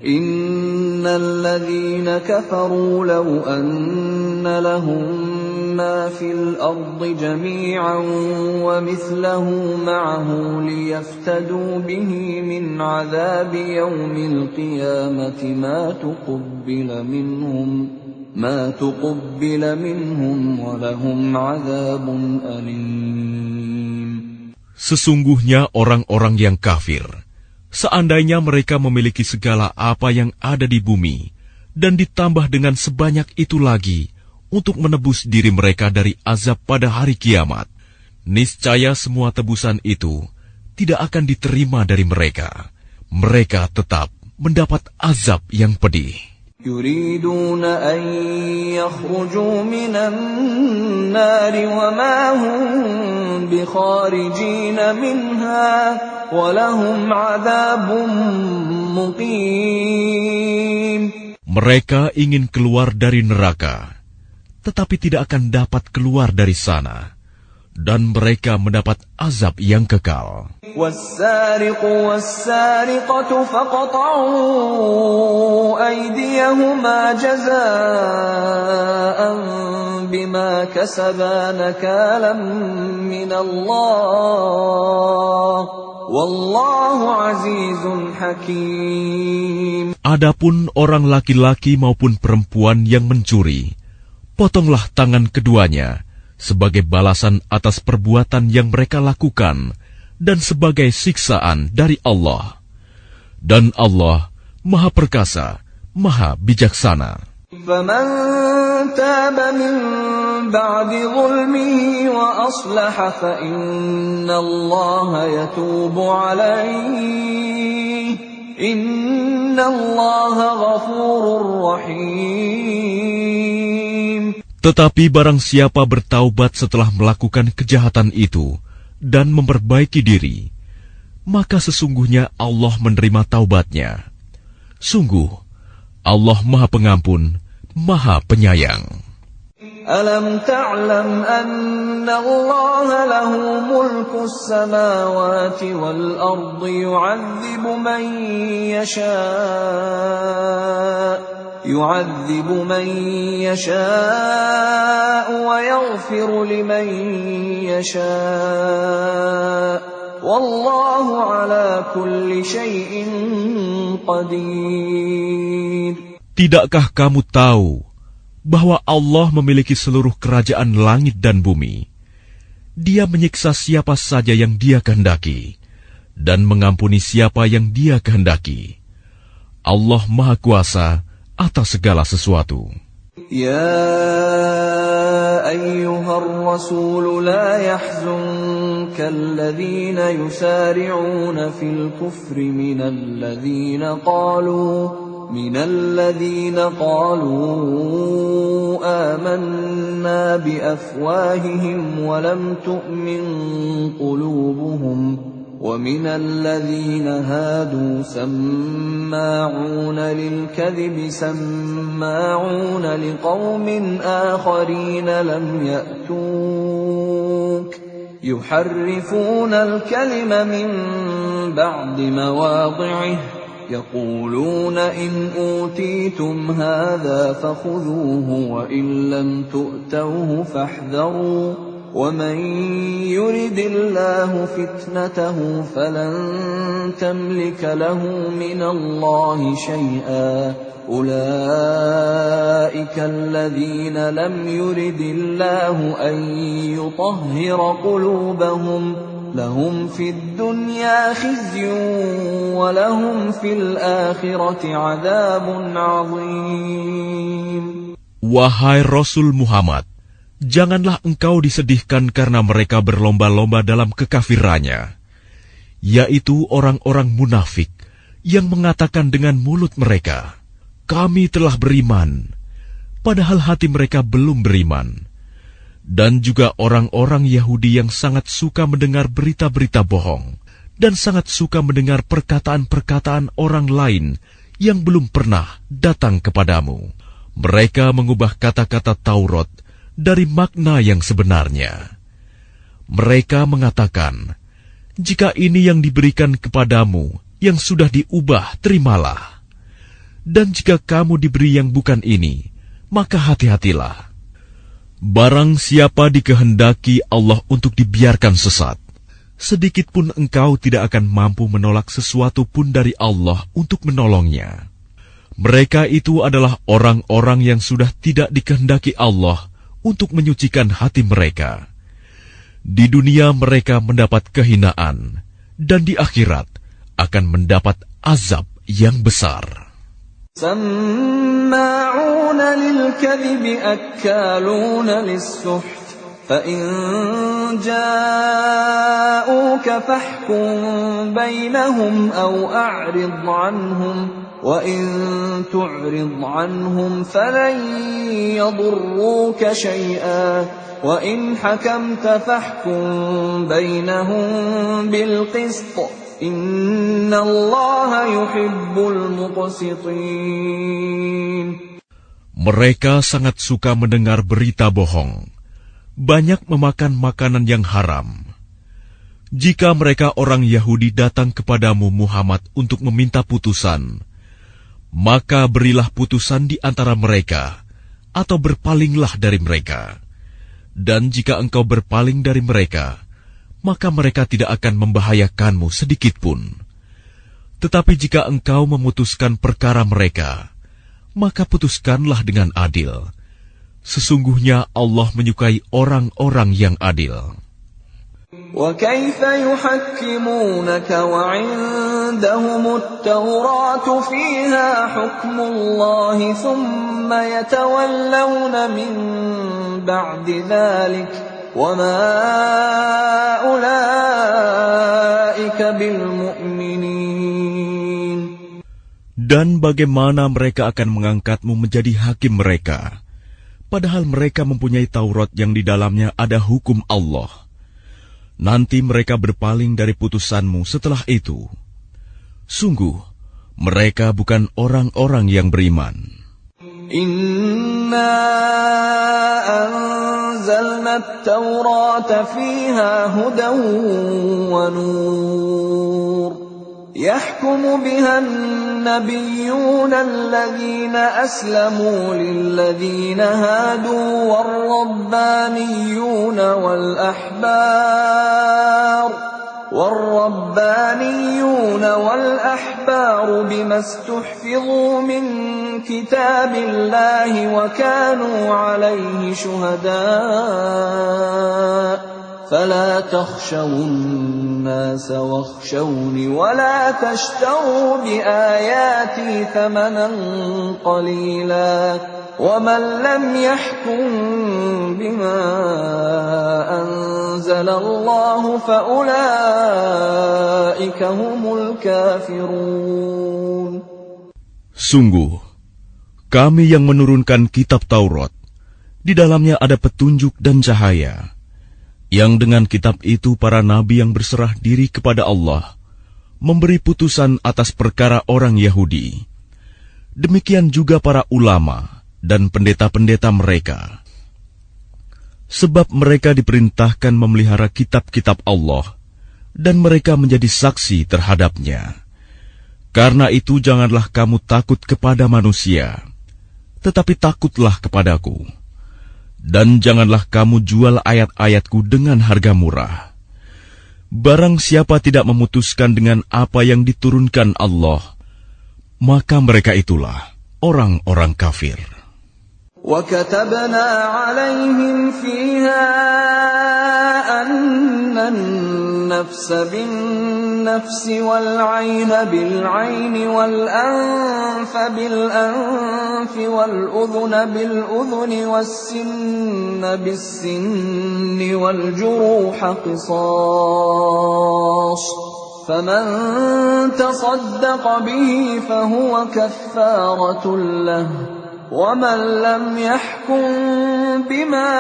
Innal ladzina kafaru law anna lahum ma fil ardi jami'an wa mithluhu ma'ahu liyaftadu bihi min 'adzabi yaumil qiyamati ma tuqabbala minhum wa lahum 'adzabun alim. Sesungguhnya orang-orang yang kafir, seandainya mereka memiliki segala apa yang ada di bumi, dan ditambah dengan sebanyak itu lagi untuk menebus diri mereka dari azab pada hari kiamat, niscaya semua tebusan itu tidak akan diterima dari mereka. Mereka tetap mendapat azab yang pedih. يريدون أن يخرجوا من النار وما هم بخارجين منها ولهم عذاب مقيم. Mereka ingin keluar dari neraka, tetapi tidak akan dapat keluar dari sana, dan mereka mendapat azab yang kekal. وَالسَّارِقُ وَالسَّارِقَةُ فَاقْطَعُوا أَيْدِيَهُمَا جَزَاءً بِمَا كَسَبَا نَكَالًا مِّنَ اللَّهِ وَاللَّهُ عَزِيزٌ حَكِيمٌ. Adapun orang laki-laki maupun perempuan yang mencuri, potonglah tangan keduanya sebagai balasan atas perbuatan yang mereka lakukan dan sebagai siksaan dari Allah. Dan Allah Maha Perkasa, Maha Bijaksana. فَمَن تَابَ مِن بَعْدِ ظُلْمِهِ وَأَصْلَحَ فَإِنَّ اللَّهَ يَتُوبُ عَلَيْهِ إِنَّ اللَّهَ غَفُورٌ رَّحِيمٌ. Tetapi barang siapa bertaubat setelah melakukan kejahatan itu dan memperbaiki diri, maka sesungguhnya Allah menerima taubatnya. Sungguh, Allah Maha Pengampun, Maha Penyayang. أَلَمْ تَعْلَمْ أَنَّ اللَّهَ لَهُ مُلْكُ السَّمَاوَاتِ وَالْأَرْضِ يُعَذِّبُ مَن يَشَاءُ وَيَغْفِرُ لِمَن يَشَاءُ وَاللَّهُ عَلَى كُلِّ شَيْءٍ قَدِيرٌ. Tidakkah kamu tahu bahwa Allah memiliki seluruh kerajaan langit dan bumi? Dia menyiksa siapa saja yang Dia kehendaki dan mengampuni siapa yang Dia kehendaki. Allah Maha Kuasa atas segala sesuatu. يا أيها الرسول لا يحزنك الذين يسارعون في الكفر من الذين قالوا آمنا بأفواههم ولم تؤمن قلوبهم ومن الذين هادوا سماعون للكذب سماعون لقوم آخرين لم يأتوك يحرفون الكلم من بعد مواضعه يقولون إن أوتيتم هذا فخذوه وإن لم تؤتوه فاحذروا ومن يرد الله فتنته فلن تملك له من الله شيئا أولئك الذين لم يرد الله أن يطهر قلوبهم لهم في الدنيا خزي ولهم في الآخرة عذاب عظيم. Wahai Rasul Muhammad, janganlah engkau disedihkan karena mereka berlomba-lomba dalam kekafirannya, yaitu orang-orang munafik yang mengatakan dengan mulut mereka, "Kami telah beriman," padahal hati mereka belum beriman. Dan juga orang-orang Yahudi yang sangat suka mendengar berita-berita bohong dan sangat suka mendengar perkataan-perkataan orang lain yang belum pernah datang kepadamu. Mereka mengubah kata-kata Taurat dari makna yang sebenarnya. Mereka mengatakan, "Jika ini yang diberikan kepadamu yang sudah diubah, terimalah. Dan jika kamu diberi yang bukan ini, maka hati-hatilah. Barang siapa dikehendaki Allah untuk dibiarkan sesat, sedikit pun engkau tidak akan mampu menolak sesuatu pun dari Allah untuk menolongnya. Mereka itu adalah orang-orang yang sudah tidak dikehendaki Allah untuk menyucikan hati mereka. Di dunia mereka mendapat kehinaan, dan di akhirat akan mendapat azab yang besar." سماعون للكذب أكالون للسحت فإن جاءوك فاحكم بينهم أو أعرض عنهم وإن تعرض عنهم فلن يضروك شيئا وإن حكمت فاحكم بينهم بالقسط إن الله يحب المقسطين. Mereka sangat suka mendengar berita bohong. banyak memakan makanan yang haram. Jika mereka orang Yahudi datang kepadamu Muhammad untuk meminta putusan, maka berilah putusan di antara mereka, atau berpalinglah dari mereka. Dan jika engkau berpaling dari mereka, maka mereka tidak akan membahayakanmu sedikitpun. Tetapi jika engkau memutuskan perkara mereka, maka putuskanlah dengan adil. Sesungguhnya Allah menyukai orang-orang yang adil. وَكَيْفَ يُحَكِّمُونَكَ وَعِندَهُمُ التَّوْرَاةُ فِيهَا حُكْمُ اللَّهِ ثُمَّ يَتَوَلَّوْنَ مِن بَعْدِ ذَلِكَ وَمَا أُولَئِكَ بِالْمُؤْمِنِينَ. Dan bagaimana mereka akan mengangkatmu menjadi hakim mereka, padahal mereka mempunyai Taurat yang di dalamnya ada hukum Allah. Nanti mereka berpaling dari putusanmu setelah itu. Sungguh, mereka bukan orang-orang yang beriman. Inna anzalna at-taurata fiha hudan wa nur. يحكم بها النبيون الذين أسلموا للذين هادوا والربانيون والأحبار بما استحفظوا من كتاب الله وكانوا عليه شهداء فلا تخشوا الناس واخشوني ولا تشتروا بآياتي ثمنا قليلا ومن لم يحكم بما أنزل الله فأولئك هم الكافرون. Sungguh, kami yang menurunkan kitab Taurat, di dalamnya ada petunjuk dan cahaya, yang dengan kitab itu para nabi yang berserah diri kepada Allah memberi putusan atas perkara orang Yahudi. Demikian juga para ulama dan pendeta-pendeta mereka. Sebab mereka diperintahkan memelihara kitab-kitab Allah dan mereka menjadi saksi terhadapnya. Karena itu janganlah kamu takut kepada manusia, tetapi takutlah kepadaku. Dan janganlah kamu jual ayat-ayatku dengan harga murah. Barang siapa tidak memutuskan dengan apa yang diturunkan Allah, maka mereka itulah orang-orang kafir. وَكَتَبْنَا عَلَيْهِمْ فِيهَا أَنَّ النَّفْسَ بِالنَّفْسِ وَالْعَيْنَ بِالْعَيْنِ وَالْأَنفَ بِالْأَنفِ وَالْأُذُنَ بِالْأُذُنِ وَالسِّنَّ بِالسِّنِّ وَالْجُرُوحَ قِصَاصٌ فَمَنْ تَصَدَّقَ بِهِ فَهُوَ كَفَّارَةٌ لَهُ وَمَنْ لَمْ يَحْكُمْ بِمَا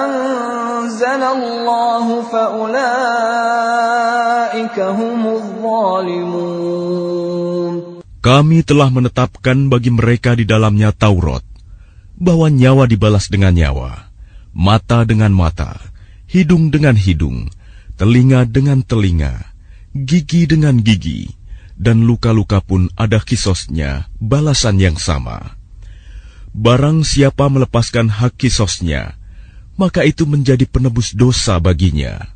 أَنزَلَ اللَّهُ فَأُولَئِكَ هُمُ الظَّالِمُونَ. Kami telah menetapkan bagi mereka di dalamnya Taurat, bahwa nyawa dibalas dengan nyawa, mata dengan mata, hidung dengan hidung, telinga dengan telinga, gigi dengan gigi, dan luka-luka pun ada qisosnya, balasan yang sama. Barang siapa melepaskan hak qisosnya, maka itu menjadi penebus dosa baginya.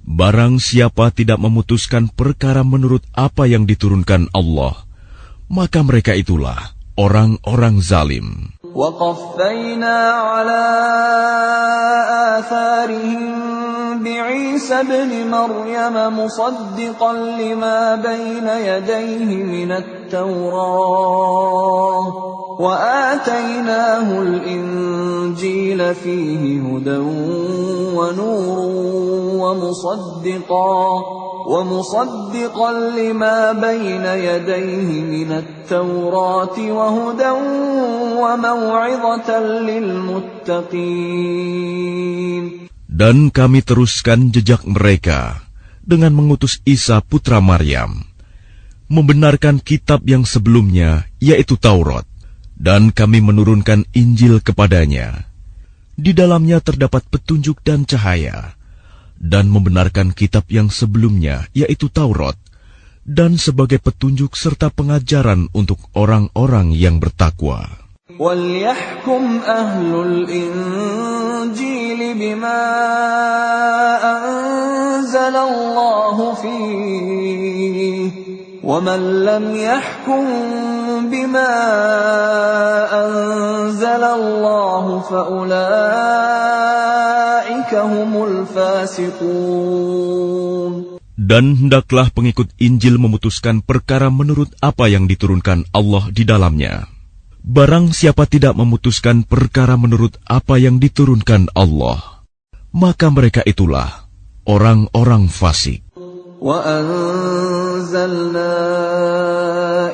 Barang siapa tidak memutuskan perkara menurut apa yang diturunkan Allah, maka mereka itulah orang-orang zalim. وَقَفَّيْنَا عَلَى آثَارِهِمْ بِعِيسَى ابْنِ مَرْيَمَ مُصَدِّقًا لِمَا بَيْنَ يَدَيْهِ مِنَ التَّوْرَاةِ وَآتَيْنَاهُ الْإِنْجِيلَ فِيهِ هُدًى وَنُورٌ وَمُصَدِّقًا لِمَا بَيْنَ يَدَيْهِ مِنَ التَّوْرَاةِ وَهُدًى وَمَوْعِظَةً لِلْمُتَّقِينَ. Dan kami teruskan jejak mereka dengan mengutus Isa putra Maryam, membenarkan kitab yang sebelumnya, yaitu Taurat, dan kami menurunkan Injil kepadanya. Di dalamnya terdapat petunjuk dan cahaya, dan membenarkan kitab yang sebelumnya, yaitu Taurat, dan sebagai petunjuk serta pengajaran untuk orang-orang yang bertakwa. وَلْيَحْكُمْ أَهْلُ الْإِنْجِيلِ بِمَا أَنْزَلَ اللَّهُ فِيهِ وَمَنْ لَمْ يَحْكُمْ بِمَا أَنْزَلَ اللَّهُ فَأُولَئِكَ هُمُ الْفَاسِقُونَ. Dan hendaklah pengikut Injil memutuskan perkara menurut apa yang diturunkan Allah di dalamnya. Barang siapa tidak memutuskan perkara menurut apa yang diturunkan Allah, maka mereka itulah orang-orang fasik. وَأَنزَلْنَا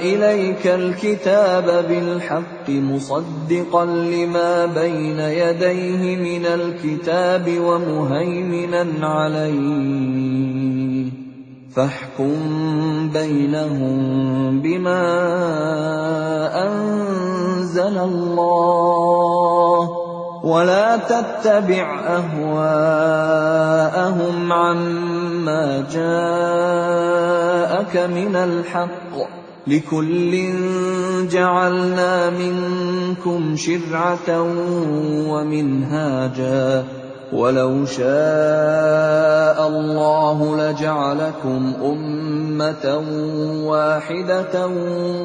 إِلَيْكَ الْكِتَابَ بِالْحَقِّ مُصَدِّقًا لِمَا بَيْنَ يَدَيْهِ مِنَ الْكِتَابِ وَمُهَيْمِنًا عَلَيْهِ فَاحْكُمْ بَيْنَهُم بِمَا أَنزَلَ اللَّهُ وَلَا تَتَّبِعْ أَهْوَاءَهُمْ عَمَّا جَاءَكَ مِنَ الْحَقِّ لِكُلٍّ جَعَلْنَا مِنكُمْ شِرْعَةً وَمِنْهَاجًا وَلَوْ شَاءَ اللَّهُ لَجَعَلَكُمْ أُمَّةً وَاحِدَةً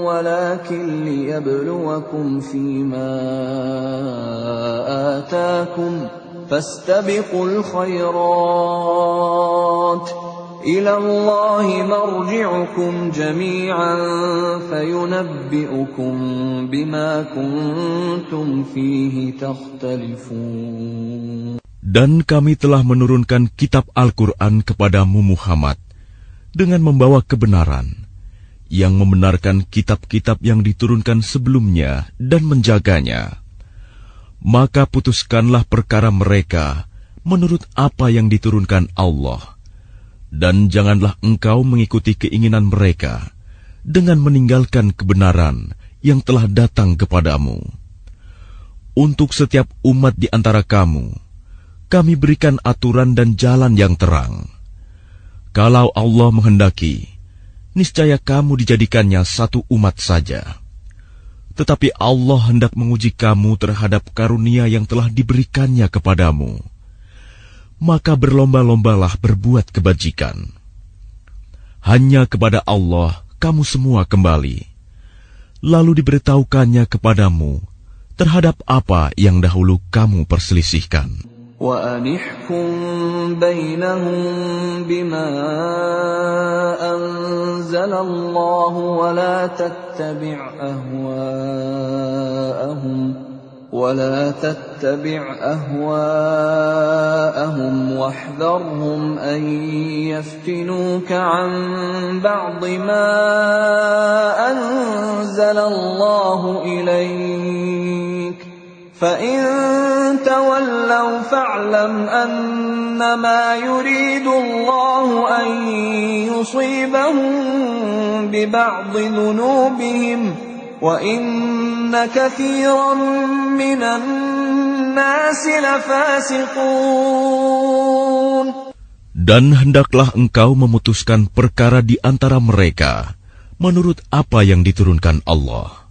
وَلَكِنْ لِيَبْلُوَكُمْ فِيمَا آتَاكُمْ فَاسْتَبِقُوا الْخَيْرَاتِ إِلَى اللَّهِ مَرْجِعُكُمْ جَمِيعًا فَيُنَبِّئُكُم بِمَا كُنتُمْ فِيهِ تَخْتَلِفُونَ. Dan kami telah menurunkan kitab Al-Quran kepadamu Muhammad dengan membawa kebenaran, yang membenarkan kitab-kitab yang diturunkan sebelumnya dan menjaganya. Maka putuskanlah perkara mereka menurut apa yang diturunkan Allah, dan janganlah engkau mengikuti keinginan mereka dengan meninggalkan kebenaran yang telah datang kepadamu. Untuk setiap umat di antara kamu, kami berikan aturan dan jalan yang terang. Kalau Allah menghendaki, niscaya kamu dijadikannya satu umat saja. Tetapi Allah hendak menguji kamu terhadap karunia yang telah diberikannya kepadamu. Maka berlomba-lombalah berbuat kebajikan. Hanya kepada Allah kamu semua kembali. Lalu diberitahukannya kepadamu terhadap apa yang dahulu kamu perselisihkan. وَأَنِحْكُمْ بَيْنَهُم بِمَا أَنزَلَ اللَّهُ وَلَا تَتَّبِعْ أَهْوَاءَهُمْ وَاحْذَرْهُمْ أَن يَفْتِنُوكَ عَن بَعْضِ مَا أَنزَلَ اللَّهُ إِلَيْكَ فَإِن تَوَلَّوْا فَاعْلَمْ أَنَّمَا يُرِيدُ اللَّهُ أَن يُصِيبَهُم بِبَعْضِ ذُنُوبِهِمْ وَإِنَّ كَثِيرًا مِّنَ النَّاسِ لَفَاسِقُونَ. Dan hendaklah engkau memutuskan perkara di antara mereka menurut apa yang diturunkan Allah.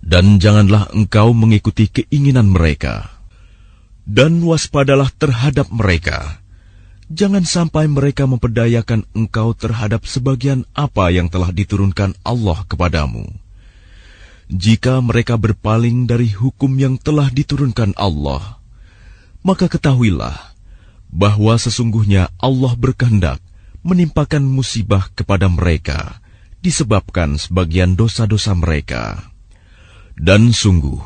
Dan janganlah engkau mengikuti keinginan mereka. Dan waspadalah terhadap mereka. Jangan sampai mereka memperdayakan engkau terhadap sebagian apa yang telah diturunkan Allah kepadamu. Jika mereka berpaling dari hukum yang telah diturunkan Allah, maka ketahuilah bahwa sesungguhnya Allah berkehendak menimpakan musibah kepada mereka disebabkan sebagian dosa-dosa mereka. Dan sungguh,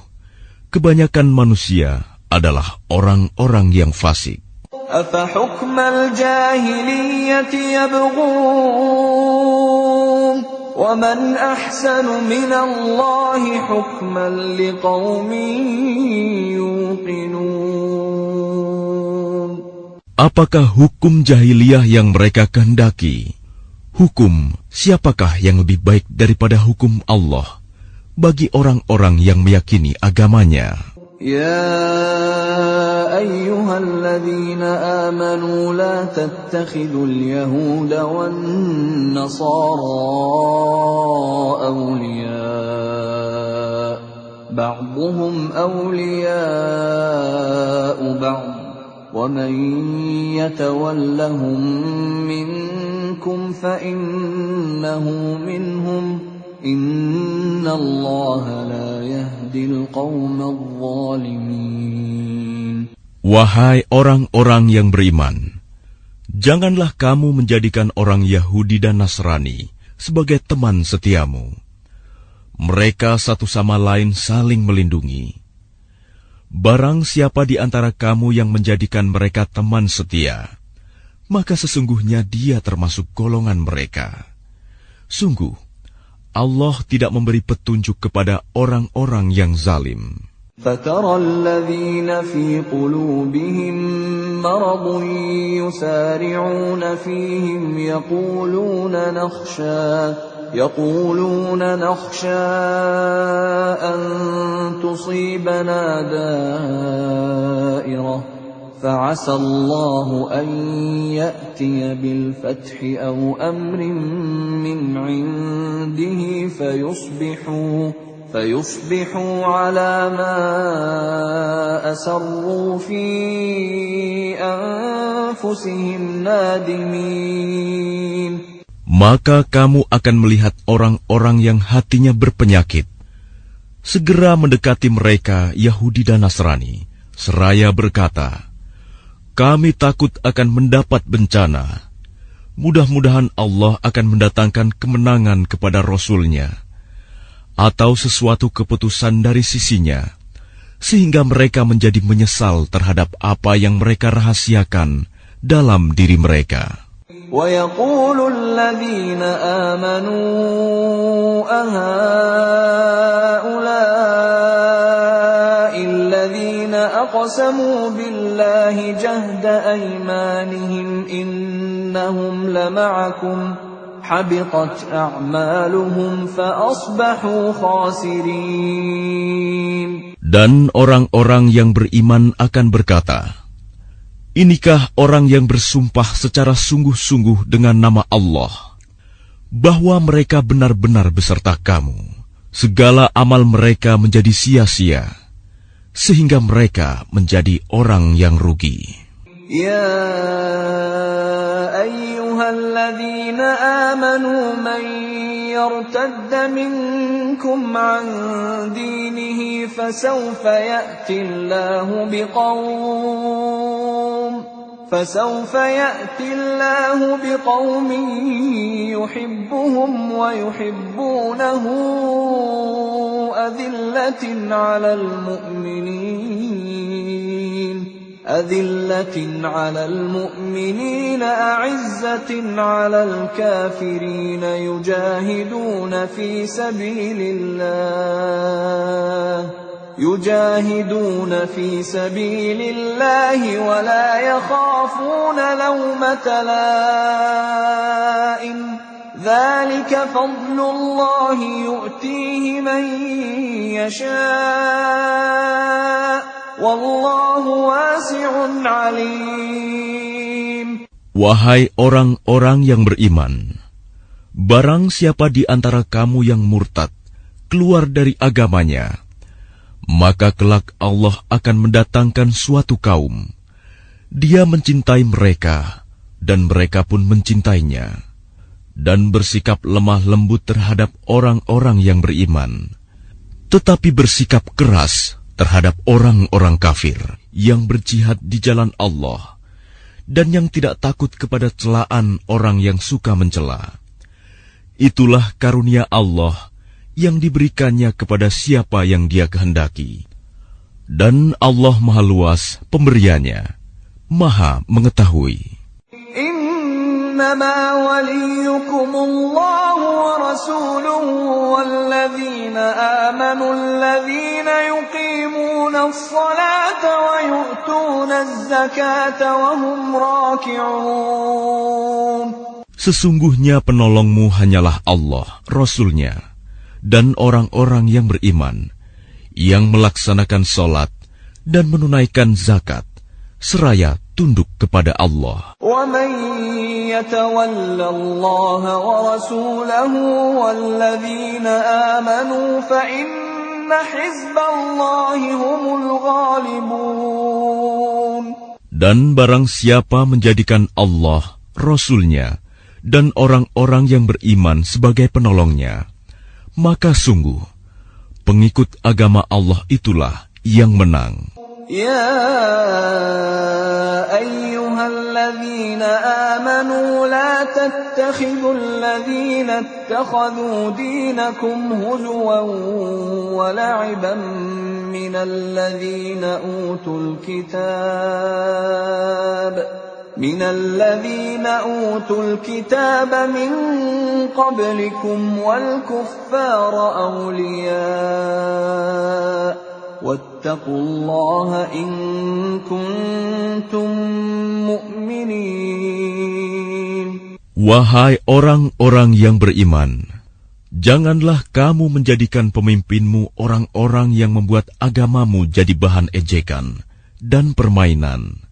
kebanyakan manusia adalah orang-orang yang fasik. أَفَحُكْمَ الْجَاهِلِيَّةِ يَبْغُونَ وَمَنْ أَحْسَنُ مِنَ اللَّهِ حُكْمًا لِقَوْمٍ يُوقِنُونَ. Apakah hukum jahiliyah yang mereka kehendaki? Hukum siapakah yang lebih baik daripada hukum Allah bagi orang-orang yang meyakini agamanya? Ya الذين آمنوا لا تتخذوا اليهود والنصارى أولياء بعضهم أولياء بعض ومن يتولهم منكم فإنه منهم إن الله لا يهدي القوم الظالمين. Wahai orang-orang yang beriman, janganlah kamu menjadikan orang Yahudi dan Nasrani sebagai teman setiamu. Mereka satu sama lain saling melindungi. Barang siapa di antara kamu yang menjadikan mereka teman setia, maka sesungguhnya dia termasuk golongan mereka. Sungguh, Allah tidak memberi petunjuk kepada orang-orang yang zalim. فَتَرَى الَّذِينَ فِي قُلُوبِهِم مَّرَضٌ يُسَارِعُونَ فِيهِمْ يقولون نخشى أن تصيبنا دائرة فعسى الله أن يأتي بالفتح أو أمر من عنده فيصبحوا على ما أسروا في أنفسهم نادمين. Maka kamu akan melihat orang-orang yang hatinya berpenyakit segera mendekati mereka Yahudi dan Nasrani, seraya berkata, kami takut akan mendapat bencana. Mudah-mudahan Allah akan mendatangkan kemenangan kepada Rasul-Nya, atau sesuatu keputusan dari sisinya, sehingga mereka menjadi menyesal terhadap apa yang mereka rahasiakan dalam diri mereka. وَيَقُولُ الَّذِينَ آمَنُوا أَهَؤُلَاءِ الَّذِينَ أَقْسَمُوا بِاللَّهِ جَهْدَ أَيْمَانِهِمْ إِنَّهُمْ لَمَعَكُمْ حَبِطَتْ أَعْمَالُهُمْ فَأَصْبَحُوا خَاسِرِينَ. Dan orang-orang yang beriman akan berkata, inikah orang yang bersumpah secara sungguh-sungguh dengan nama Allah, bahwa mereka benar-benar beserta kamu. Segala amal mereka menjadi sia-sia, sehingga mereka menjadi orang yang rugi. Ya ayyuhalladzina amanu man yartadda minkum an dinihi fasawfa ya'ti Allahu biqawmin yuhibbuhum wa yuhibbunahu أذلة على المؤمنين أعزة على الكافرين يجاهدون في سبيل الله ولا يخافون لومة لائم ذلك فضل الله يؤتيه من يشاء Wallahu wasi'un alim. Wahai orang-orang yang beriman, barang siapa di antara kamu yang murtad keluar dari agamanya, maka kelak Allah akan mendatangkan suatu kaum. Dia mencintai mereka dan mereka pun mencintainya, dan bersikap lemah lembut terhadap orang-orang yang beriman, tetapi bersikap keras terhadap orang-orang kafir yang berjihad di jalan Allah dan yang tidak takut kepada celaan orang yang suka mencela. Itulah karunia Allah yang diberikannya kepada siapa yang Dia kehendaki. Dan Allah Maha Luas pemberiannya, Maha mengetahui. إنما وليكم الله ورسوله والذين آمنوا الذين يقيمون الصلاة ويؤتون الزكاة وهم راكعون. Sesungguhnya penolongmu hanyalah Allah, Rasul-Nya, dan orang-orang yang beriman, yang melaksanakan sholat dan menunaikan zakat, seraya tunduk kepada Allah. وَمَن يَتَوَلَّ اللَّهَ وَرَسُولَهُ وَالَّذِينَ آمَنُوا فَإِنَّ حِزْبَ اللَّهِ هُمُ الْغَالِبُونَ. Dan barang siapa menjadikan Allah, Rasul-Nya, dan orang-orang yang beriman sebagai penolongnya, maka sungguh pengikut agama Allah itulah yang menang. يا أيها الذين آمنوا لا تتخذوا الذين اتخذوا دينكم هزوا ولعبا من الذين أوتوا الكتاب من قبلكم والكفار أولياء واتقوا الله إن كنتم مؤمنين. Wahai orang-orang yang beriman, janganlah kamu menjadikan pemimpinmu orang-orang yang membuat agamamu jadi bahan ejekan dan permainan,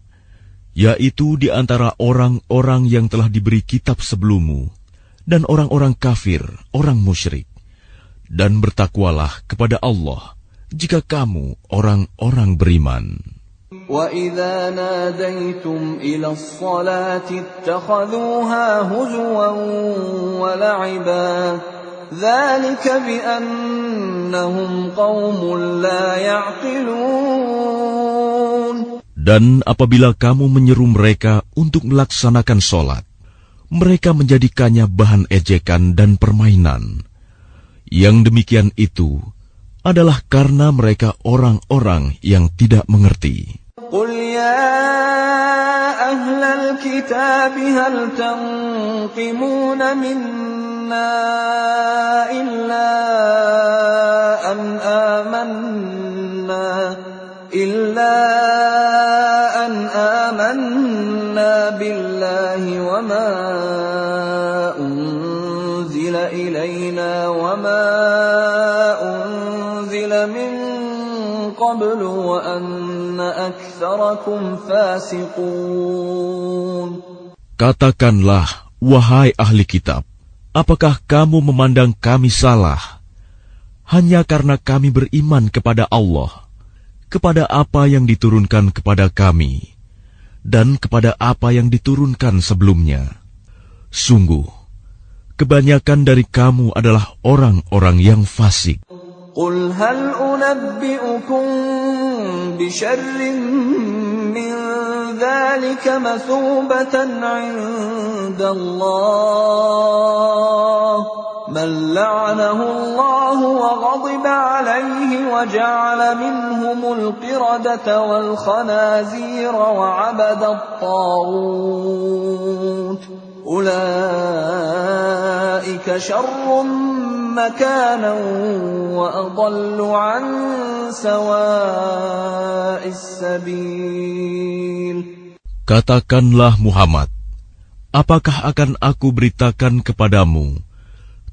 yaitu di antara orang-orang yang telah diberi kitab sebelummu dan orang-orang kafir, orang musyrik. Dan bertakwalah kepada Allah jika kamu orang-orang beriman. وَإِذَا نَادَيْتُمْ إِلَى الصَّلَاةِ اتَّخَذُوهَا هُزُوًا وَلَعِبًا ذَلِكَ بِأَنَّهُمْ قَوْمٌ لَا يَعْقِلُونَ. Dan apabila kamu menyeru mereka untuk melaksanakan sholat, mereka menjadikannya bahan ejekan dan permainan. Yang demikian itu adalah karena mereka orang-orang yang tidak mengerti. قُلْ يَا أَهْلَ الْكِتَابِ هَلْ تَنقِمُونَ مِنَّا إِلَّا أَنْ آمَنَّا بِاللَّهِ وَمَا أُنْزِلَ إِلَيْنَا وَمَا أُنْزِلَ مِنْ قَبْلُ وَأَنَّ أَكْثَرَكُمْ فَاسِقُونَ. Katakanlah, wahai ahli kitab, apakah kamu memandang kami salah hanya karena kami beriman kepada Allah, kepada apa yang diturunkan kepada kami, dan kepada apa yang diturunkan sebelumnya? Sungguh, kebanyakan dari kamu adalah orang-orang yang fasik. قُلْ هَلْ أُنَبِّئُكُمْ بِشَرٍّ مِّن ذَلِكَ مَثُوبَةً عِندَ اللَّهِ مَن لَّعَنَهُ اللَّهُ وَغَضِبَ عَلَيْهِ وَجَعَلَ مِنْهُمُ الْقِرَدَةَ وَالْخَنَازِيرَ وَعَبَدَ الطَّاغُوتَ أُولَئِكَ شَرٌّ مَكَانًا وَأَضَلُّ عَن سَوَاءِ السَّبِيلِ. Katakanlah Muhammad, apakah akan aku beritakan kepadamu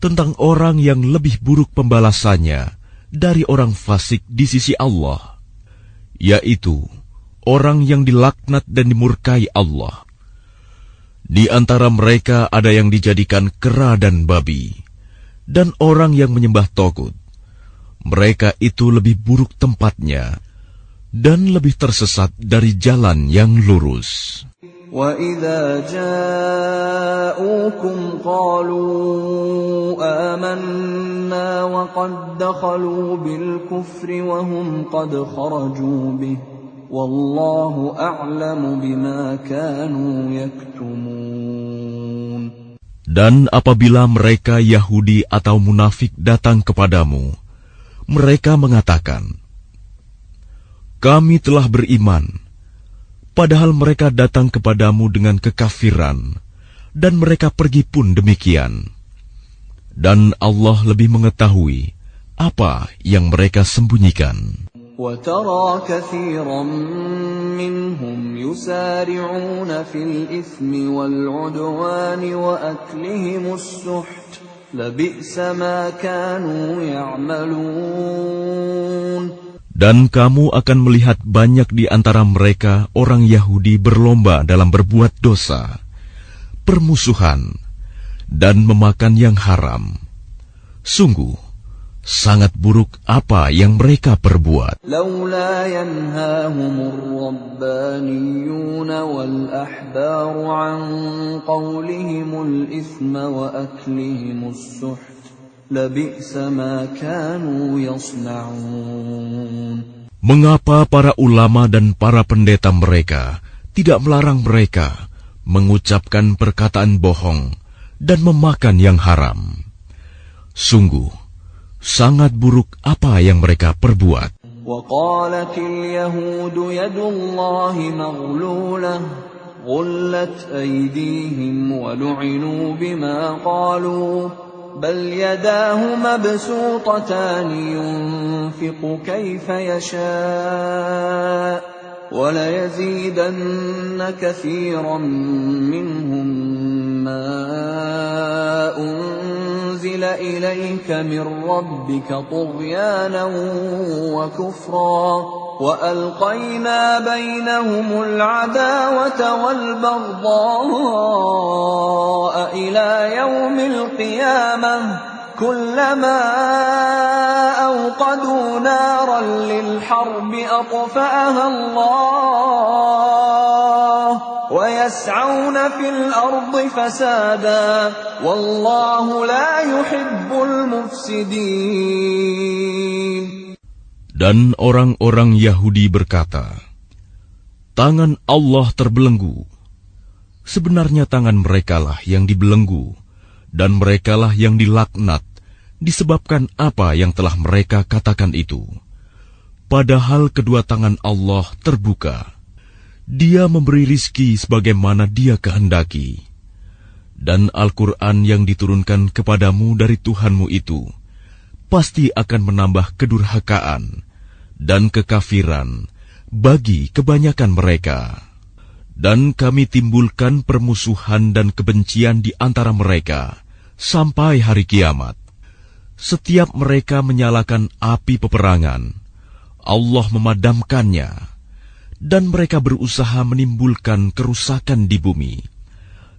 tentang orang yang lebih buruk pembalasannya dari orang fasik di sisi Allah, yaitu orang yang dilaknat dan dimurkai Allah. Di antara mereka ada yang dijadikan kera dan babi, dan orang yang menyembah togut. Mereka itu lebih buruk tempatnya dan lebih tersesat dari jalan yang lurus. وَإِذَا جَاءُوكُمْ قَالُوا آمَنَّا وَقَدْ دَخَلُوا بِالْكُفْرِ وَهُمْ قَدْ خَرَجُوا بِهِ وَاللَّهُ أَعْلَمُ بِمَا كَانُوا يَكْتُمُونَ. Dan apabila mereka Yahudi atau munafik datang kepadamu, mereka mengatakan, "Kami telah beriman," padahal mereka datang kepadamu dengan kekafiran, dan mereka pergi pun demikian. Dan Allah lebih mengetahui apa yang mereka sembunyikan. وَتَرَى كَثِيرًا مِّنْهُمْ يُسَارِعُونَ فِي الْإِثْمِ وَالْعُدْوَانِ وَأَكْلِهِمُ السُّحْتَ لَبِئْسَ مَا كَانُوا يَعْمَلُونَ. Dan kamu akan melihat banyak di antara mereka orang Yahudi berlomba dalam berbuat dosa, permusuhan, dan memakan yang haram. Sungguh, sangat buruk apa yang mereka perbuat. لولا ينهاهم الربانيون والأحبار عن قولهم الإثم وأكلهم السحت لبئس ما كانوا يصنعون. Mengapa para ulama dan para pendeta mereka tidak melarang mereka mengucapkan perkataan bohong dan memakan yang haram? Sungguh, sangat buruk apa yang mereka perbuat. وقالت اليهود يد الله مغلولة غلت أيديهم ولعنوا بما قالوا بل يداه مبسوطتان ينفق كيف يشاء وليزيدن كثيرا منهم ما أنزل إليك من ربك طغيانا وكفرا وألقينا بينهم العداوة والبغضاء إلى يوم القيامة كلما أوقدوا نارا للحرب أطفأها الله ويسعون في الأرض فسادا والله لا يحب المفسدين. Dan orang-orang Yahudi berkata, tangan Allah terbelenggu. Sebenarnya tangan merekalah yang dibelenggu, dan merekalah yang dilaknat, disebabkan apa yang telah mereka katakan itu. Padahal kedua tangan Allah terbuka. Dia memberi rizki sebagaimana Dia kehendaki. Dan Al-Quran yang diturunkan kepadamu dari Tuhanmu itu pasti akan menambah kedurhakaan dan kekafiran bagi kebanyakan mereka. Dan kami timbulkan permusuhan dan kebencian di antara mereka sampai hari kiamat. Setiap mereka menyalakan api peperangan, Allah memadamkannya, dan mereka berusaha menimbulkan kerusakan di bumi.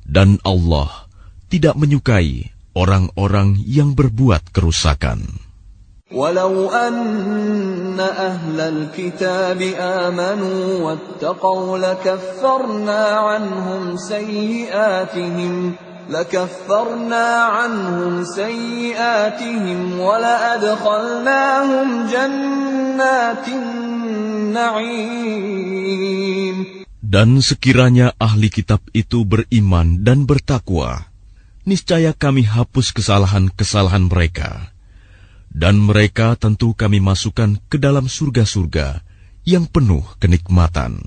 Dan Allah tidak menyukai orang-orang yang berbuat kerusakan. ولو أن أهل الكتاب آمنوا واتقوا لكفرنا عنهم سيئاتهم ولأدخلناهم جنات النعيم. Dan sekiranya ahli kitab itu beriman dan bertakwa, niscaya kami hapus kesalahan-kesalahan mereka. Dan mereka tentu kami masukkan ke dalam surga-surga yang penuh kenikmatan.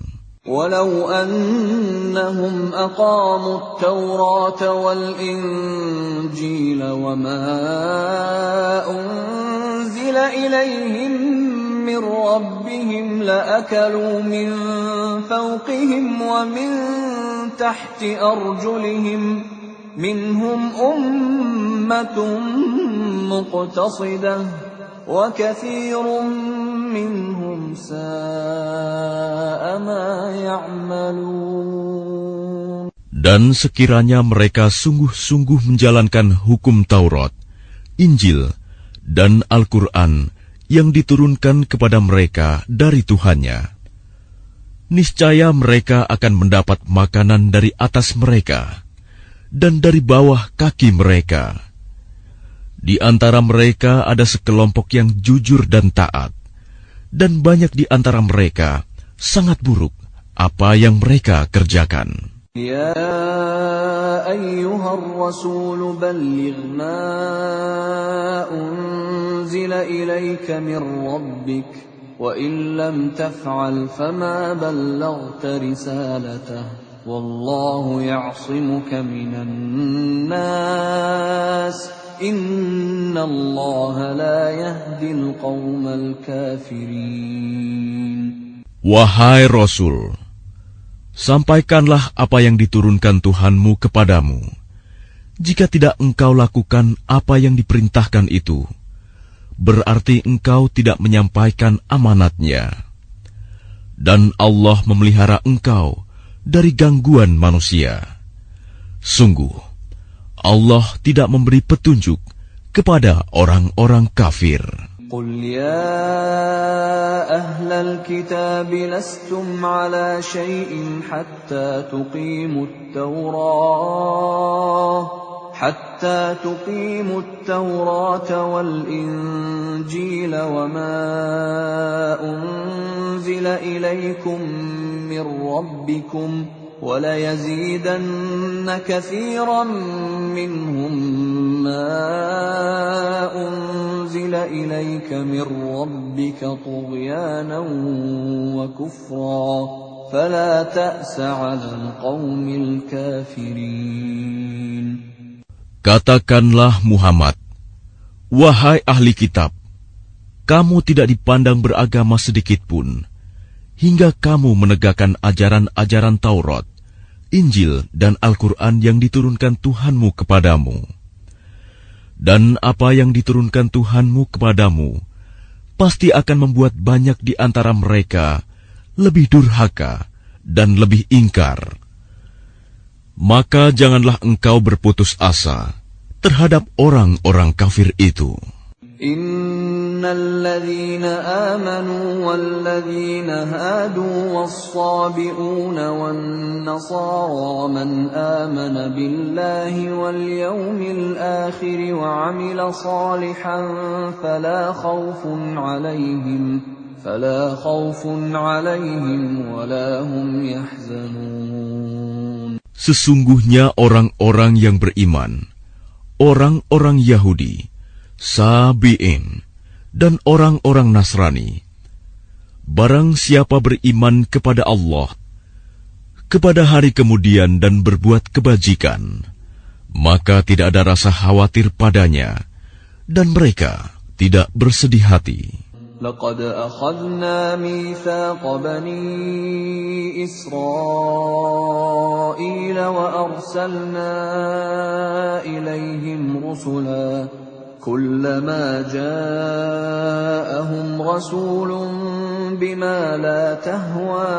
ولو أنهم أقاموا التوراة والإنجيل وما أنزل إليهم من ربهم لأكلوا من فوقهم ومن تحت أرجلهم منهم أمة مقتصدة وكثير منهم ساء ما يعملون. Dan sekiranya mereka sungguh-sungguh menjalankan hukum Taurat, Injil, dan Al-Quran yang diturunkan kepada mereka dari Tuhannya, niscaya mereka akan mendapat makanan dari atas mereka dan dari bawah kaki mereka. Di antara mereka ada sekelompok yang jujur dan taat, dan banyak di antara mereka sangat buruk apa yang mereka kerjakan. Ya ayyuhar rasul balligh ma unzila ilayka min rabbik wa in lam taf'al fama ballaghta risalatahu wallahu ya'simuka minan nas innallaha la yahdil qaumal kafirin. Wahai Rasul, sampaikanlah apa yang diturunkan Tuhanmu kepadamu. Jika tidak engkau lakukan apa yang diperintahkan itu, berarti engkau tidak menyampaikan amanatnya. Dan Allah memelihara engkau dari gangguan manusia. Sungguh, Allah tidak memberi petunjuk kepada orang-orang kafir. قل يا أهل الكتاب لستم على شيء حتى تقيموا التوراة والإنجيل وما أنزل إليكم من ربكم وليزيدن كثيرا منهم ما أنزل إليك من ربك طغيانا وكفرا فلا تأس على القوم الكافرين. Katakanlah Muhammad, wahai ahli kitab, kamu tidak dipandang beragama sedikitpun, hingga kamu menegakkan ajaran-ajaran Taurat, Injil, dan Al-Quran yang diturunkan Tuhanmu kepadamu. Dan apa yang diturunkan Tuhanmu kepadamu, pasti akan membuat banyak di antara mereka lebih durhaka dan lebih ingkar. Maka janganlah engkau berputus asa terhadap orang-orang kafir itu. Innal ladzina amanu wal ladzina hadu was-sabi'una wan nasara man amana billahi wal yawmil akhir wa 'amila salihan fala khawfun 'alaihim wa la hum yahzanun. Sesungguhnya orang-orang yang beriman, orang-orang Yahudi, Sabi'in, dan orang-orang Nasrani, barang siapa beriman kepada Allah, kepada hari kemudian dan berbuat kebajikan, maka tidak ada rasa khawatir padanya, dan mereka tidak bersedih hati. لقد أخذنا ميثاق بني إسرائيل وأرسلنا إليهم رسلا كلما جاءهم رسول بما لا تهوى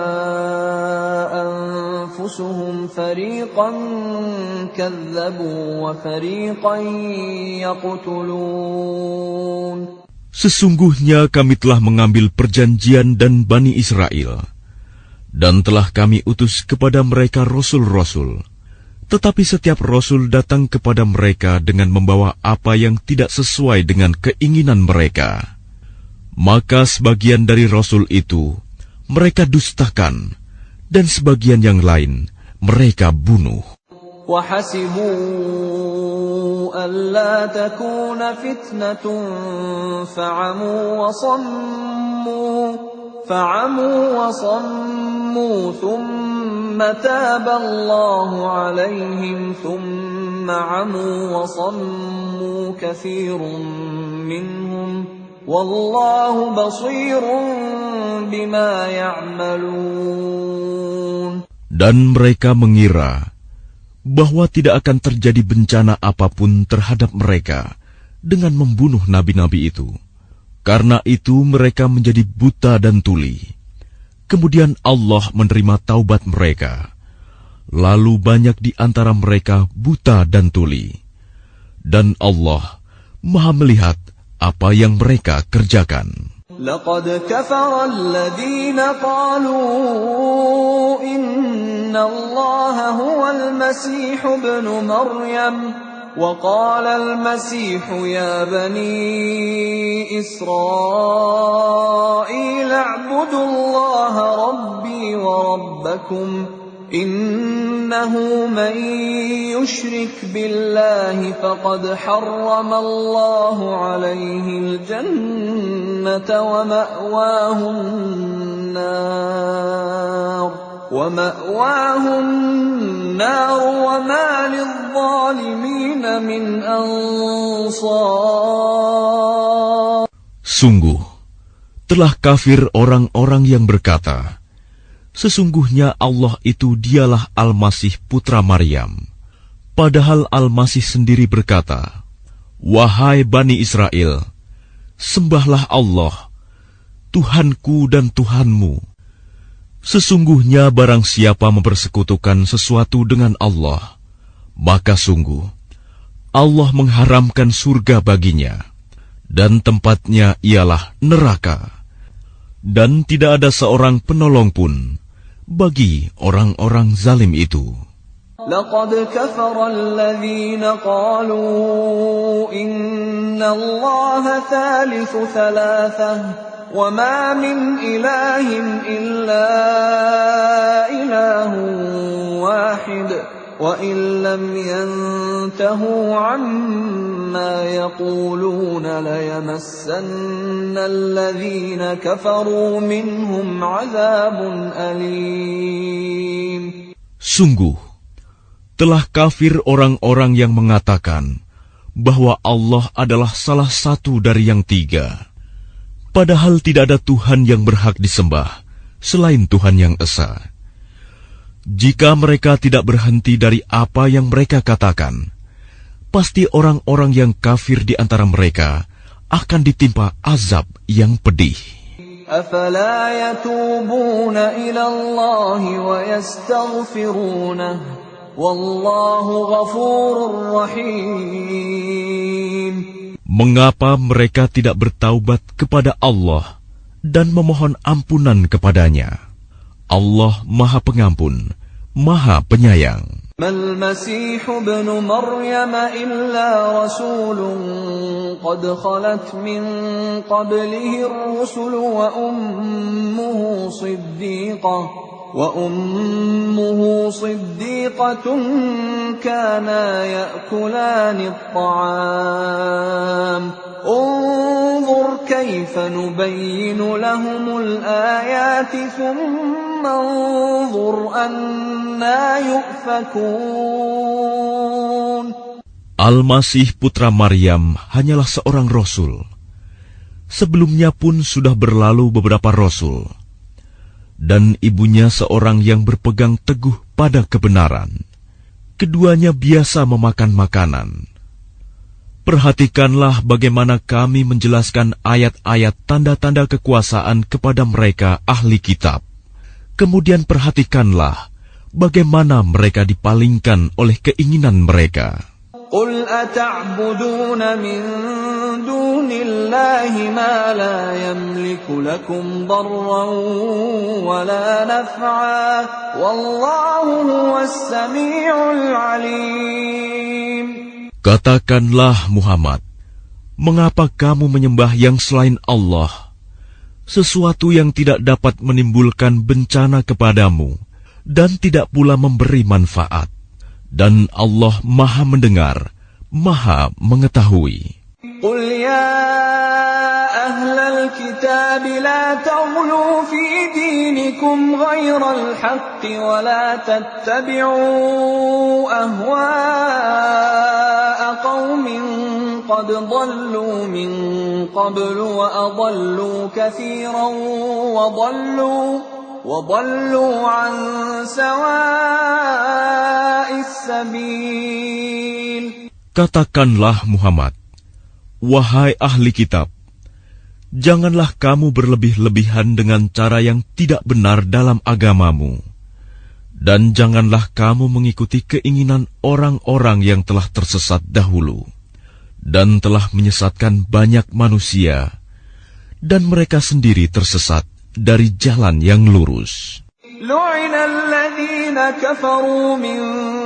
أنفسهم فريقا كذبوا وفريقا يقتلون. Sesungguhnya kami telah mengambil perjanjian dan Bani Israel, dan telah kami utus kepada mereka rasul-rasul. Tetapi setiap rasul datang kepada mereka dengan membawa apa yang tidak sesuai dengan keinginan mereka. Maka sebagian dari rasul itu mereka dustakan, dan sebagian yang lain mereka bunuh. وَحَسِبُوا أَلَّا تَكُونَ فِتْنَةٌ فَعَمُوا وَصَمُّوا ثُمَّ تَابَ اللَّهُ عَلَيْهِمْ ثُمَّ عَمُوا وَصَمُّوا كَثِيرٌ مِّنْهُمْ وَاللَّهُ بَصِيرٌ بِمَا يَعْمَلُونَ. Dan mereka mengira bahwa tidak akan terjadi bencana apapun terhadap mereka dengan membunuh nabi-nabi itu. Karena itu mereka menjadi buta dan tuli. Kemudian Allah menerima taubat mereka. Lalu banyak di antara mereka buta dan tuli. Dan Allah Maha melihat apa yang mereka kerjakan. لقد كفر الذين قالوا إن الله هو المسيح ابن مريم وقال المسيح يا بني إسرائيل اعبدوا الله ربي وربكم إنه من يشرك بالله فقد حرم الله عليه الجنة ومأواه النار وما للظالمين من أنصار. Sungguh, telah kafir orang-orang yang berkata, sesungguhnya Allah itu dialah Al-Masih putra Maryam. Padahal Al-Masih sendiri berkata, wahai Bani Israel, Sembahlah Allah, Tuhanku dan Tuhanmu. Sesungguhnya barang siapa mempersekutukan sesuatu dengan Allah, maka sungguh Allah mengharamkan surga baginya, dan tempatnya ialah neraka. Dan tidak ada seorang penolong pun bagi orang-orang zalim itu. لقد كفر الذين قالوا إن الله ثالث ثلاثة وما من إله إلا إله واحد وإن لم ينتهوا عما يقولون ليمسن الذين كفروا منهم عذاب أليم. Sungguh, telah kafir orang-orang yang mengatakan bahwa Allah adalah salah satu dari yang tiga, padahal tidak ada Tuhan yang berhak disembah selain Tuhan yang Esa. Jika mereka tidak berhenti dari apa yang mereka katakan, pasti orang-orang yang kafir di antara mereka akan ditimpa azab yang pedih. أفلا يتوبون إلى الله ويستغفرونه والله غفور رحيم. Mengapa mereka tidak bertaubat kepada Allah dan memohon ampunan kepadanya? Allah Maha Pengampun, Maha Penyayang. ما المسيح ابن مريم إلا رسول قد خلت من قبله الرسل وأمه صديقة كانا يأكلان الطعام انظر كيف نبين لهم الآيات ثم انظر أنا يؤفكون. Al-Masih putra Maryam hanyalah seorang rasul. Sebelumnya pun sudah berlalu beberapa rasul, dan ibunya seorang yang berpegang teguh pada kebenaran. Keduanya biasa memakan makanan. Perhatikanlah bagaimana kami menjelaskan ayat-ayat tanda-tanda kekuasaan kepada mereka ahli kitab. Kemudian perhatikanlah bagaimana mereka dipalingkan oleh keinginan mereka. قل أتعبدون من دون الله ما لا يملك لكم ضرا ولا نفعا والله هو السميع العليم. Katakanlah Muhammad, mengapa kamu menyembah yang selain Allah, sesuatu yang tidak dapat menimbulkan bencana kepadamu dan tidak pula memberi manfaat? Dan Allah Maha Mendengar, Maha Mengetahui. قل يا أهل الكتاب لا تغلوا في دينكم غير الحق ولا تتبعوا أهواء قوم قد ضلوا من قبل وأضلوا كثيرا وضلوا عن سواء السبيل. Katakanlah Muhammad, wahai ahli kitab, janganlah kamu berlebih-lebihan dengan cara yang tidak benar dalam agamamu, dan janganlah kamu mengikuti keinginan orang-orang yang telah tersesat dahulu, dan telah menyesatkan banyak manusia, dan mereka sendiri tersesat dari jalan yang lurus. لعن الذين كفروا من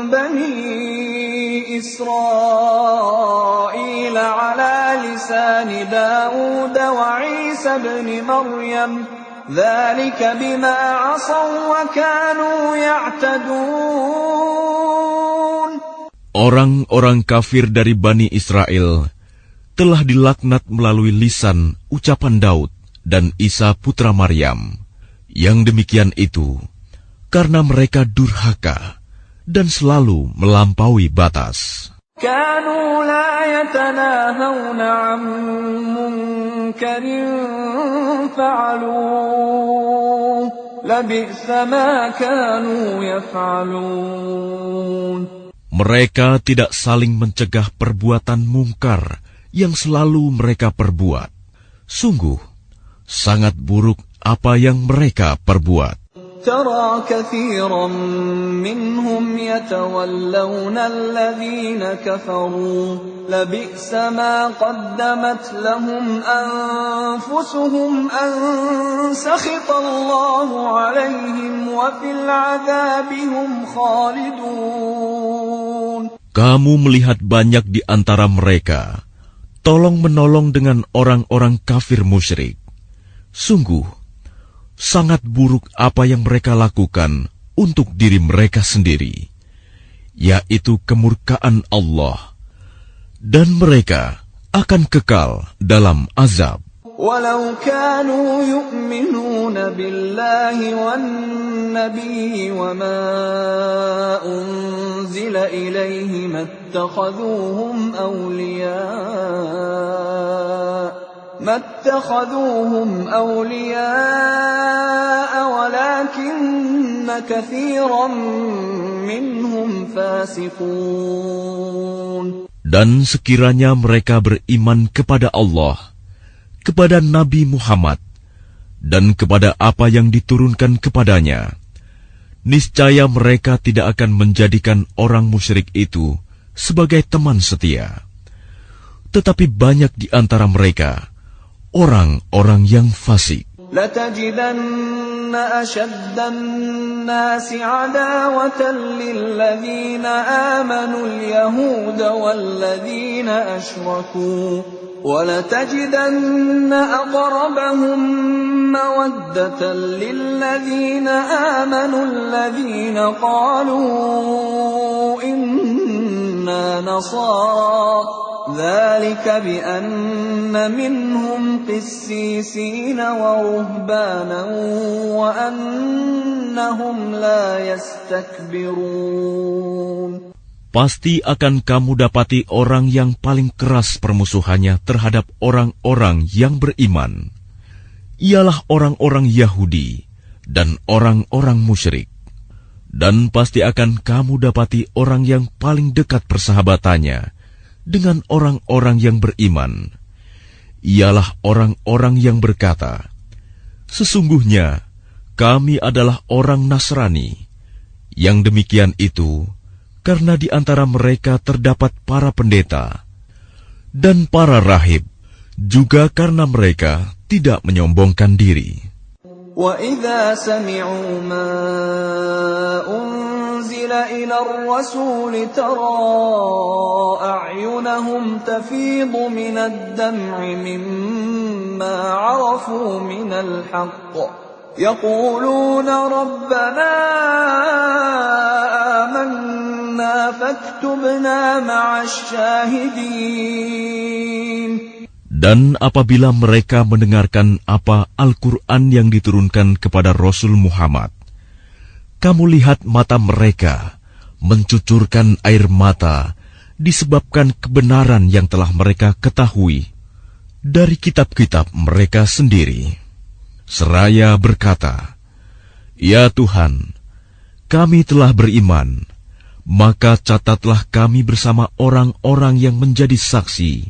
بني إسرائيل على لسان داود وعيسى بن مريم ذلك بما عصوا وكانوا يعتدون. Orang-orang kafir dari Bani Israel telah dilaknat melalui lisan ucapan Daud dan Isa putra Maryam. Yang demikian itu karena mereka durhaka dan selalu melampaui batas. كانوا لا يتناهون عن منكر فعلوه لبئس ما كانوا يفعلون. Mereka tidak saling mencegah perbuatan mungkar yang selalu mereka perbuat. Sungguh, sangat buruk apa yang mereka perbuat. ترى كثيرا منهم يتولون الذين كفروا لبئس ما قدمت لهم أنفسهم أن سخط الله عليهم وفي العذاب هم خالدون. Kamu melihat banyak di antara mereka tolong-menolong dengan orang-orang kafir musyrik. Sungguh, sangat buruk apa yang mereka lakukan untuk diri mereka sendiri, yaitu kemurkaan Allah, dan mereka akan kekal dalam azab. ولو كانوا يؤمنون بالله والنبي وما أنزل إليه ما اتخذوهم أولياء ولكن كثيرا منهم فاسقون. Dan sekiranya mereka beriman kepada Allah, kepada Nabi Muhammad, dan kepada apa yang diturunkan kepadanya, niscaya mereka tidak akan menjadikan orang musyrik itu sebagai teman setia. Tetapi banyak di antara mereka orang-orang yang fasik. لتجدن أشد الناس عداوة للذين آمنوا اليهود والذين أشركوا ولتجدن أقربهم مودة للذين آمنوا الذين قالوا إنا نصارى ذلك بأن منهم قسيسين ورهبانا وأنهم لا يستكبرون. Pasti akan kamu dapati orang yang paling keras permusuhannya terhadap orang-orang yang beriman. Ialah orang-orang Yahudi dan orang-orang musyrik. Dan pasti akan kamu dapati orang yang paling dekat persahabatannya dengan orang-orang yang beriman. Ialah orang-orang yang berkata, "Sesungguhnya kami adalah orang Nasrani." Yang demikian itu karena di antara mereka terdapat para pendeta dan para rahib, juga karena mereka tidak menyombongkan diri. وَإِذَا سَمِعُوا مَا أُنزِلَ إِلَى الرَّسُولِ تَرَى أَعْيُنَهُمْ تَفِيضُ مِنَ الدَّمْعِ مِمَّا عَرَفُوا مِنَ الْحَقِّ يَقُولُونَ رَبَّنَا آمَنَّا فَاكْتُبْنَا مَعَ الشَّاهِدِينَ. Dan apabila mereka mendengarkan apa Al-Quran yang diturunkan kepada Rasul Muhammad, kamu lihat mata mereka mencucurkan air mata disebabkan kebenaran yang telah mereka ketahui dari kitab-kitab mereka sendiri. Seraya berkata, "Ya Tuhan, kami telah beriman, maka catatlah kami bersama orang-orang yang menjadi saksi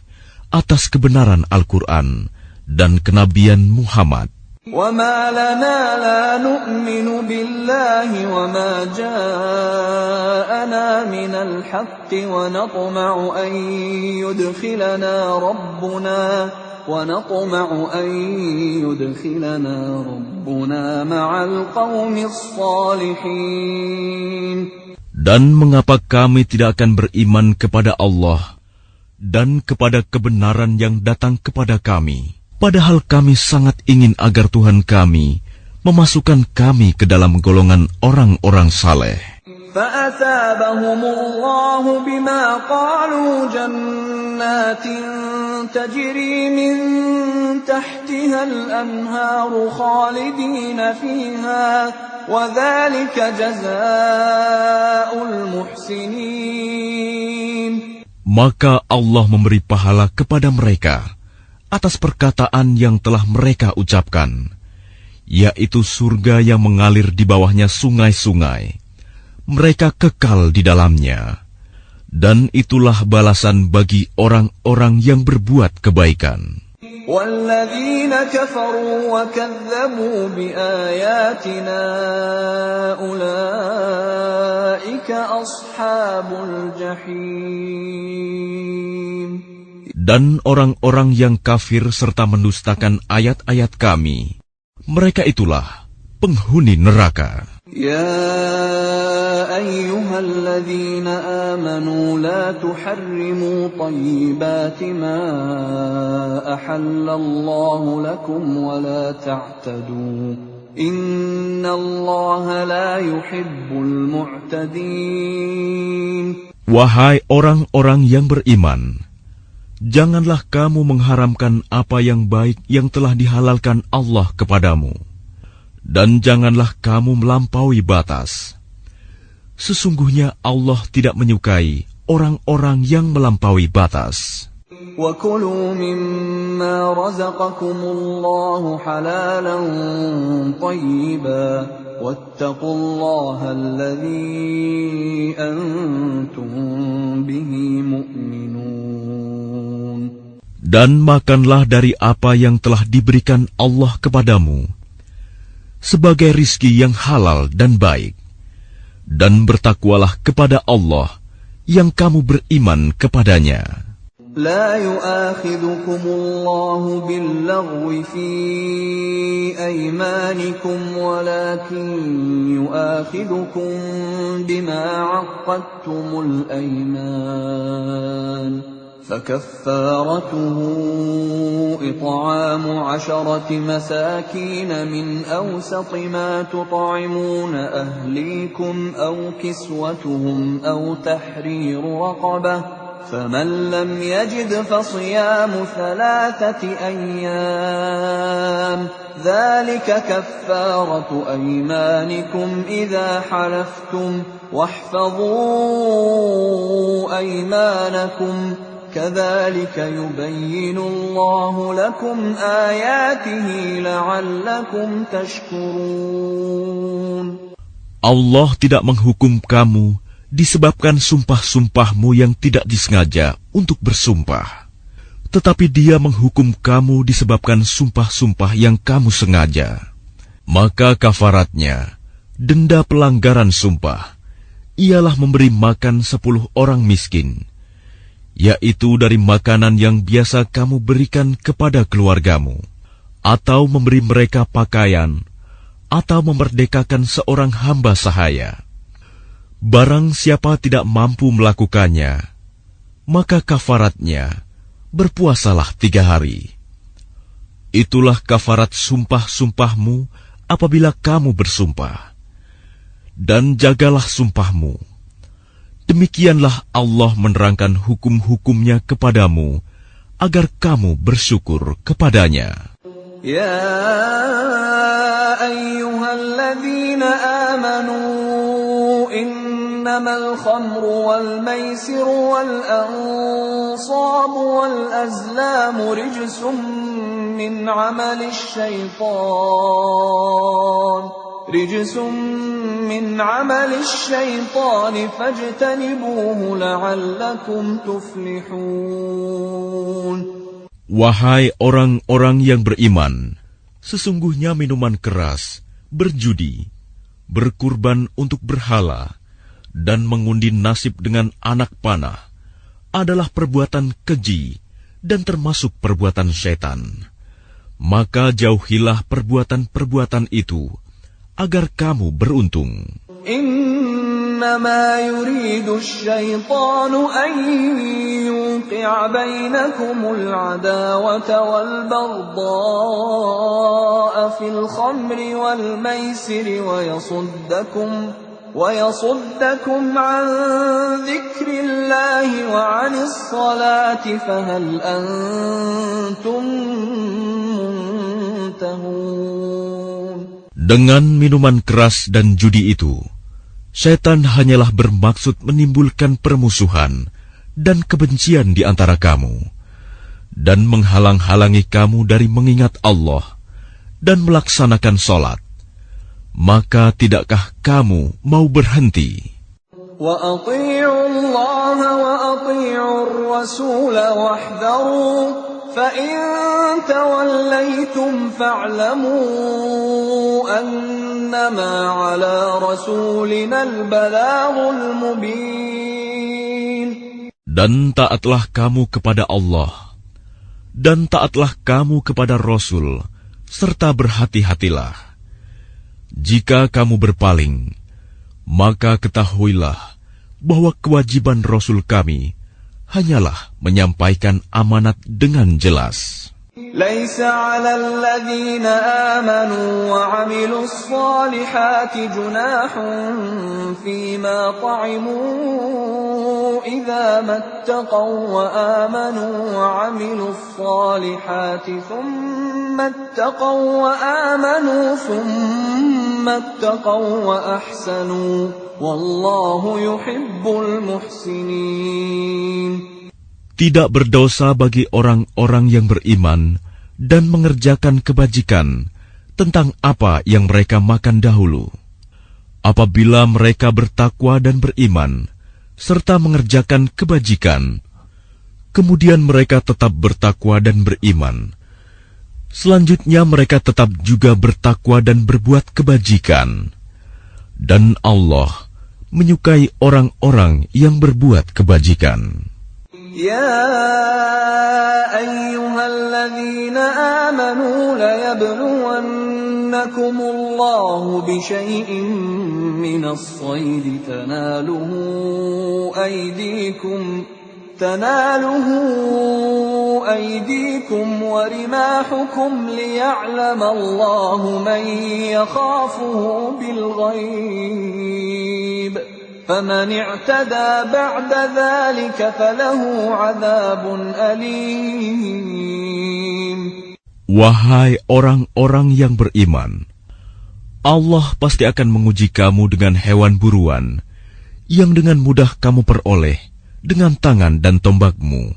atas kebenaran Al-Quran dan kenabian Muhammad." وَمَا لَنَا لَا نُؤْمِنُ بِاللَّهِ وَمَا جَاءَنَا مِنَ الْحَقِّ وَنَطْمَعُ أَن يُدْخِلَنَا رَبُّنَا مَعَ الْقَوْمِ الصَّالِحِينَ. Dan mengapa kami tidak akan beriman kepada Allah dan kepada kebenaran yang datang kepada kami, padahal kami sangat ingin agar Tuhan kami memasukkan kami ke dalam golongan orang-orang saleh. فَأَثَابَهُمُ اللَّهُ بِمَا قَالُوا جَنَّاتٍ تَجْرِي مِن تَحْتِهَا الْأَنْهَارُ خَالِدِينَ فِيهَا وَذَلِكَ جَزَاءُ الْمُحْسِنِينَ. Maka Allah memberi pahala kepada mereka atas perkataan yang telah mereka ucapkan, yaitu surga yang mengalir di bawahnya sungai-sungai. Mereka kekal di dalamnya, dan itulah balasan bagi orang-orang yang berbuat kebaikan. والذين كفروا وكذبوا بآياتنا أولئك أصحاب الجحيم. Dan orang-orang yang kafir serta mendustakan ayat-ayat Kami, mereka itulah penghuni neraka. يا أيها الذين آمنوا لا تحرموا طيبات ما أحل الله لكم ولا تعتدوا إن الله لا يحب المعتدين. Wahai orang-orang yang beriman, janganlah kamu mengharamkan apa yang baik yang telah dihalalkan Allah kepadamu. Dan janganlah kamu melampaui batas. Sesungguhnya Allah tidak menyukai orang-orang yang melampaui batas. وَكُلُوا مِمَّا رَزَقَكُمُ اللَّهُ حَلَالًا طَيِّبًا وَاتَّقُوا اللَّهَ الَّذِي أَنْتُمْ بِهِ مُؤْمِنُونَ. Dan makanlah dari apa yang telah diberikan Allah kepadamu sebagai rizki yang halal dan baik, dan bertakwalah kepada Allah yang kamu beriman kepadanya. لا يؤاخذكم الله باللغو في أيمانكم ولكن يؤاخذكم بما عقدتم الأيمان فكفارته إطعام 10 مساكين من أوسط ما تطعمون أهليكم أو كسوتهم أو تحرير رقبة فمن لم يجد فصيام 3 أيام ذلك كفارة أيمانكم إذا حلفتم واحفظوا أيمانكم كذلك يبين الله لكم آياته لعلكم تشكرون. Allah tidak menghukum kamu disebabkan sumpah-sumpahmu yang tidak disengaja untuk bersumpah. Tetapi Dia menghukum kamu disebabkan sumpah-sumpah yang kamu sengaja. Maka kafaratnya, denda pelanggaran sumpah, ialah memberi makan 10 orang miskin, yaitu dari makanan yang biasa kamu berikan kepada keluargamu, atau memberi mereka pakaian, atau memerdekakan seorang hamba sahaya. Barang siapa tidak mampu melakukannya, maka kafaratnya berpuasalah 3 hari. Itulah kafarat sumpah-sumpahmu apabila kamu bersumpah. Dan jagalah sumpahmu. Demikianlah Allah menerangkan hukum-hukumnya kepadamu, agar kamu bersyukur kepadanya. Ya ayyuhalladzina amanu innamal khamru wal maisiru wal ansabu wal azlamu rijsum min amalish syaitan fajtanibuhu la'allakum tuflihun. Wahai orang-orang yang beriman, sesungguhnya minuman keras, berjudi, berkurban untuk berhala, dan mengundi nasib dengan anak panah adalah perbuatan keji dan termasuk perbuatan syaitan. Maka jauhilah perbuatan-perbuatan itu, agar kamu beruntung. إنما يريد الشيطان أن يوقع بينكم العداوة والبغضاء في الخمر والميسر ويصدكم عن ذكر الله وعن الصلاة فهل أنتم منتهون. Dengan minuman keras dan judi itu, Setan hanyalah bermaksud menimbulkan permusuhan dan kebencian di antara kamu, dan menghalang-halangi kamu dari mengingat Allah dan melaksanakan sholat. Maka tidakkah kamu mau berhenti? وَأَطِيعُوا اللَّهَ وَأَطِيعُوا الرَّسُولَ وَاحْذَرُوا فَإِن تَوَلَّيْتُمْ فَاعْلَمُوا أَنَّمَا عَلَى رَسُولِنَا الْبَلَاغُ الْمُبِينُ. Dan taatlah kamu kepada Allah, dan taatlah kamu kepada Rasul, serta berhati-hatilah. Jika kamu berpaling, maka ketahuilah bahwa kewajiban Rasul kami hanyalah menyampaikan amanat dengan jelas. لَيْسَ عَلَى الَّذِينَ آمَنُوا وَعَمِلُوا الصَّالِحَاتِ جُنَاحٌ فِيمَا طَعِمُوا إِذَا مَا اتَّقَوا وَآمَنُوا وَعَمِلُوا الصَّالِحَاتِ ثُمَّ اتَّقَوا وَآمَنُوا ثُمَّ اتَّقَوا وَأَحْسَنُوا وَاللَّهُ يُحِبُّ الْمُحْسِنِينَ. Tidak berdosa bagi orang-orang yang beriman dan mengerjakan kebajikan tentang apa yang mereka makan dahulu. Apabila mereka bertakwa dan beriman, serta mengerjakan kebajikan, kemudian mereka tetap bertakwa dan beriman. Selanjutnya mereka tetap juga bertakwa dan berbuat kebajikan. Dan Allah menyukai orang-orang yang berbuat kebajikan. يا أيها الذين آمنوا ليبلونكم الله بشيء من الصيد تناله أيديكم ورماحكم ليعلم الله من يخافه بالغيب فمن اعتدى بعد ذلك فله عذاب أليم. Wahai orang-orang yang beriman, Allah pasti akan menguji kamu dengan hewan buruan yang dengan mudah kamu peroleh dengan tangan dan tombakmu,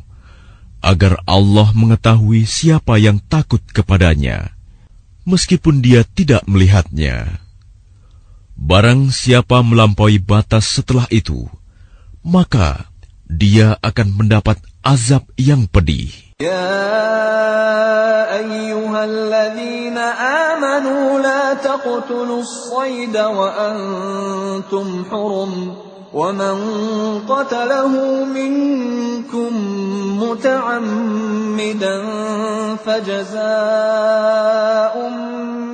agar Allah mengetahui siapa yang takut kepadanya, meskipun dia tidak melihatnya. Barang siapa melampaui batas setelah itu, maka dia akan mendapat azab yang pedih. يا أيها الذين آمنوا لا تقتلوا الصيد وأنتم حرم ومن قتله منكم متعمدا فجزاء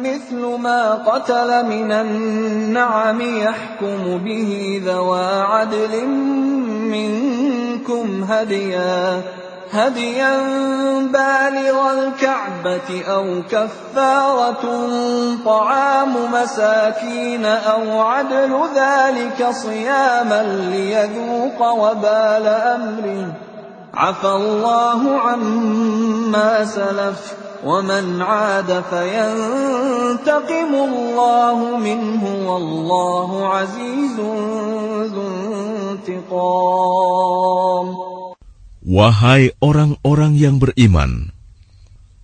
مثل ما قتل من النعم يحكم به ذوى عدل منكم هديا بالغ الكعبة أو كفارة طعام مساكين أو عدل ذلك صياما ليذوق وبال أمره عفى الله عما سلف ومن عاد فينتقم الله منه والله عزيز ذو انتقام. Wahai orang-orang yang beriman,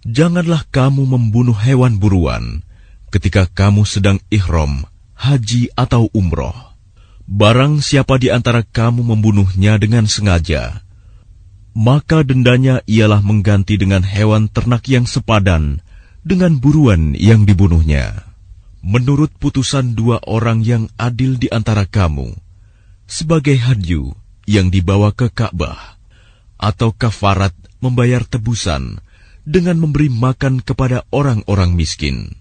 janganlah kamu membunuh hewan buruan ketika kamu sedang ihram, haji atau umroh. Barang siapa di antara kamu membunuhnya dengan sengaja, maka dendanya ialah mengganti dengan hewan ternak yang sepadan dengan buruan yang dibunuhnya. Menurut putusan dua orang yang adil di antara kamu, sebagai hadyu yang dibawa ke Ka'bah, atau kafarat membayar tebusan dengan memberi makan kepada orang-orang miskin,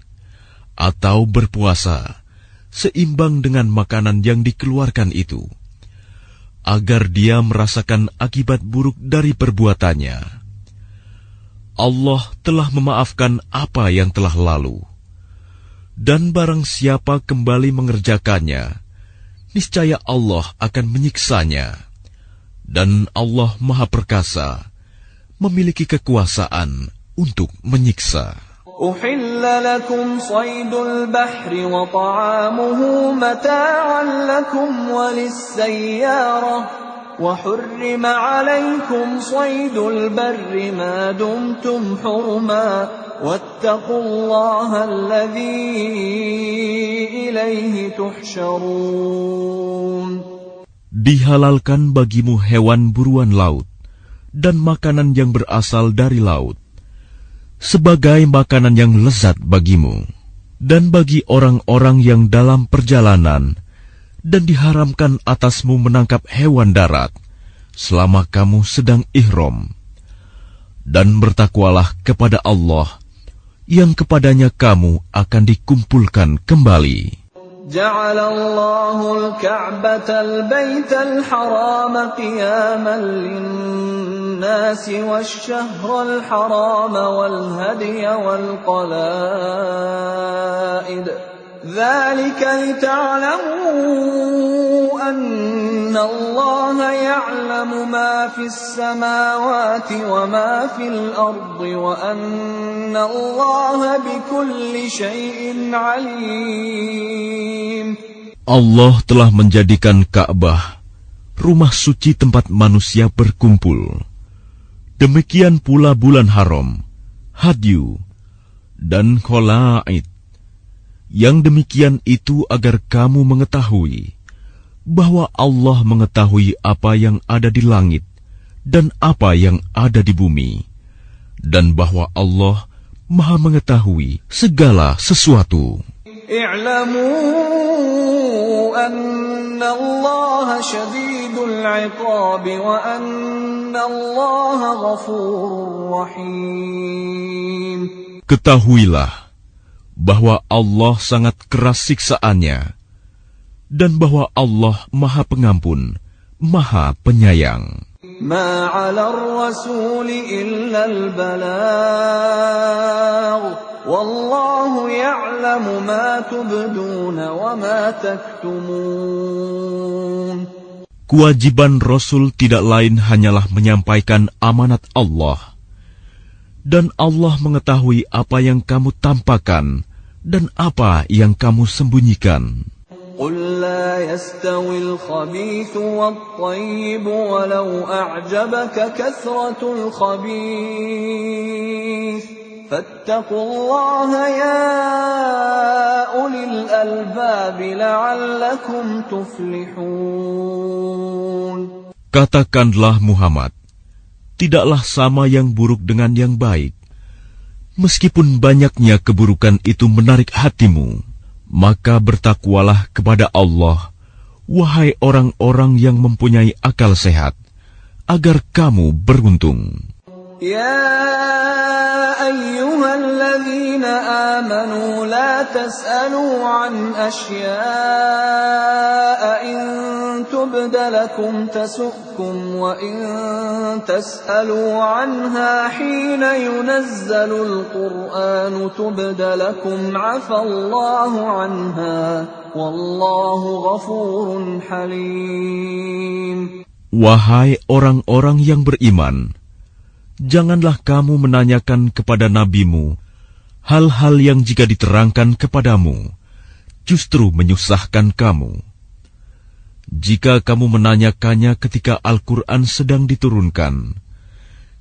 atau berpuasa seimbang dengan makanan yang dikeluarkan itu, agar dia merasakan akibat buruk dari perbuatannya. Allah telah memaafkan apa yang telah lalu, dan barang siapa kembali mengerjakannya, niscaya Allah akan menyiksanya. Dan Allah Maha Perkasa, memiliki kekuasaan untuk menyiksa. أحل لكم صيد البحر وطعامه متاعا لكم وللسيارة وحرم عليكم صيد البر ما دمتم حرما واتقوا الله الذي إليه تحشرون. Dihalalkan bagimu hewan buruan laut dan makanan yang berasal dari laut, sebagai makanan yang lezat bagimu, dan bagi orang-orang yang dalam perjalanan, dan diharamkan atasmu menangkap hewan darat selama kamu sedang ihram. Dan bertakwalah kepada Allah, yang kepadanya kamu akan dikumpulkan kembali. جعل الله الكعبة البيت الحرام قياما للناس والشهر الحرام والهدي والقلائد ذلك لتعلموا أن الله يعلم ما في السماوات وما في الأرض وأن الله بكل شيء عليم. Allah telah menjadikan Ka'bah rumah suci tempat manusia berkumpul. Demikian pula bulan haram, hadyu, dan kholaid. Yang demikian itu agar kamu mengetahui bahwa Allah mengetahui apa yang ada di langit dan apa yang ada di bumi, dan bahwa Allah Maha mengetahui segala sesuatu. I'lamu anna Allah syadidul 'iqab wa anna Allah ghafurur rahim. Ketahuilah bahwa Allah sangat keras siksaannya, dan bahwa Allah Maha Pengampun, Maha Penyayang. Ma 'ala ar-rasul illa al-balagh, wallahu ya'lamu ma tubduna wa ma taktumun. Kewajiban Rasul tidak lain hanyalah menyampaikan amanat Allah, dan Allah mengetahui apa yang kamu tampakkan dan apa yang kamu sembunyikan. قل لا يستوي الخبيث والطيب ولو أعجبك كثرة الخبيث فاتقوا الله يا أولي الألباب لعلكم تفلحون. Katakanlah Muhammad, tidaklah sama yang buruk dengan yang baik. Meskipun banyaknya keburukan itu menarik hatimu, maka bertakwalah kepada Allah, wahai orang-orang yang mempunyai akal sehat, agar kamu beruntung. Ya ayyuhalladzina amanu la tas'alu an asya'a in tubda lakum tasukkum wa in tas'alu anha hina yunazzalul qur'anu tubda lakum 'afallahu anha wallahu ghafurun halim. Wahai orang-orang yang beriman, janganlah kamu menanyakan kepada nabimu hal-hal yang jika diterangkan kepadamu justru menyusahkan kamu. Jika kamu menanyakannya ketika Al-Quran sedang diturunkan,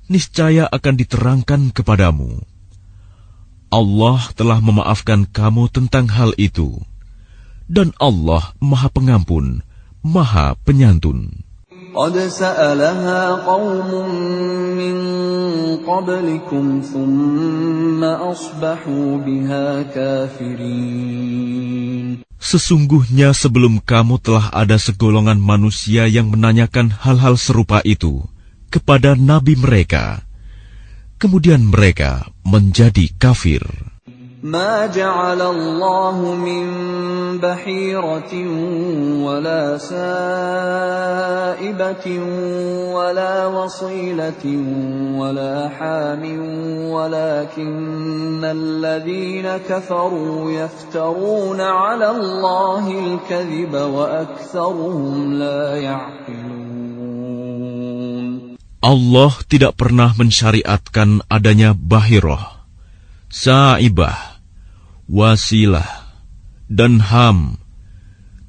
niscaya akan diterangkan kepadamu. Allah telah memaafkan kamu tentang hal itu, dan Allah Maha Pengampun, Maha Penyantun. قد سألها قوم من قبلكم ثم أصبحوا بها كافرين. Sesungguhnya sebelum kamu telah ada segolongan manusia yang menanyakan hal-hal serupa itu kepada nabi mereka, kemudian mereka menjadi kafir. ما جعل الله من بحيرة ولا سائبة ولا وصيلة ولا حام ولكن الذين كفروا يفترون على الله الكذب وأكثرهم لا يعقلون. Allah tidak pernah mensyariatkan adanya bahirah, saibah, wasilah, dan ham.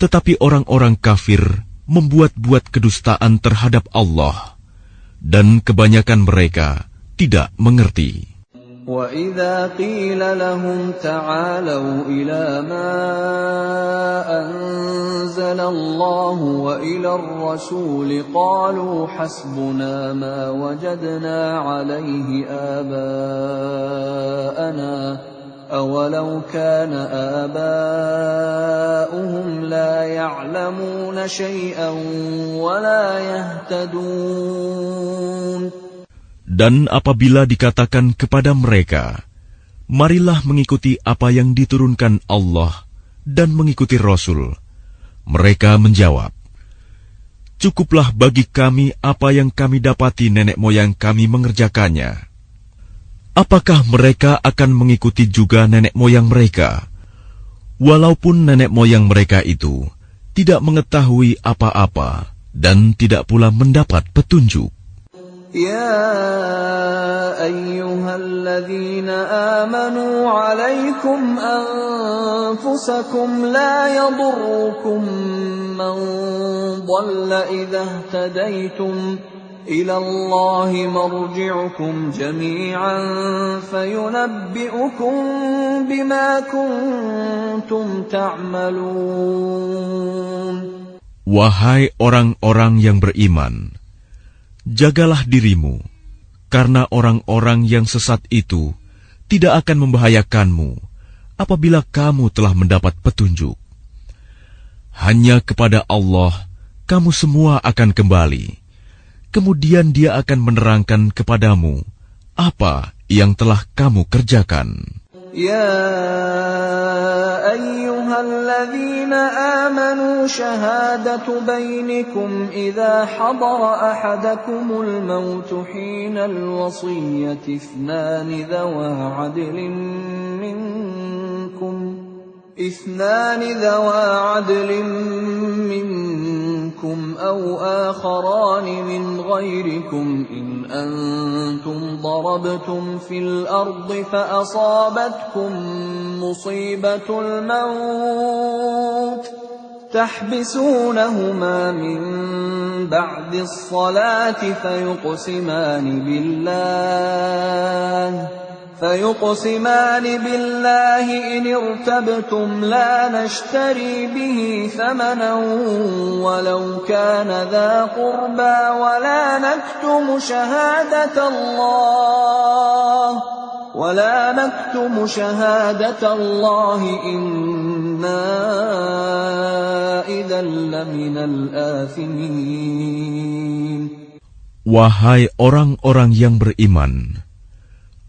Tetapi orang-orang kafir membuat-buat kedustaan terhadap Allah, dan kebanyakan mereka tidak mengerti. وَإِذَا قِيلَ لَهُمْ تَعَالَوْا إِلَى مَا أَنزَلَ اللَّهُ وَإِلَى الرَّسُولِ قَالُوا حَسْبُنَا مَا وَجَدْنَا عَلَيْهِ آبَاءَنَا أَوَلَوْ كَانَ آبَاؤُهُمْ لَا يَعْلَمُونَ شَيْئًا وَلَا يَهْتَدُونَ. Dan apabila dikatakan kepada mereka, marilah mengikuti apa yang diturunkan Allah dan mengikuti Rasul, mereka menjawab, cukuplah bagi kami apa yang kami dapati nenek moyang kami mengerjakannya. Apakah mereka akan mengikuti juga nenek moyang mereka, walaupun nenek moyang mereka itu tidak mengetahui apa-apa dan tidak pula mendapat petunjuk? يا أيها الذين آمنوا عليكم أنفسكم لا يضركم من ضل إذا اهتديتم إلى الله مرجعكم جميعا فينبئكم بما كنتم تعملون. Wahai orang-orang yang beriman, jagalah dirimu, karena orang-orang yang sesat itu tidak akan membahayakanmu apabila kamu telah mendapat petunjuk. Hanya kepada Allah kamu semua akan kembali, kemudian Dia akan menerangkan kepadamu apa yang telah kamu kerjakan. يا أيها الذين آمنوا شهادة بينكم إذا حضر أحدكم الموت حين الوصية اثنان ذوا عدل منكم أو آخران من غيركم إن أنتم ضربتم في الأرض فأصابتكم مصيبة الموت تحبسونهما من بعد الصلاة فيقسمان بالله إن ارتبتم لا نشتري به ثمنا ولو كان ذا قربى ولا نكتم شهادة الله إنا إذا لمن الآثمين. Wahai orang-orang yang beriman,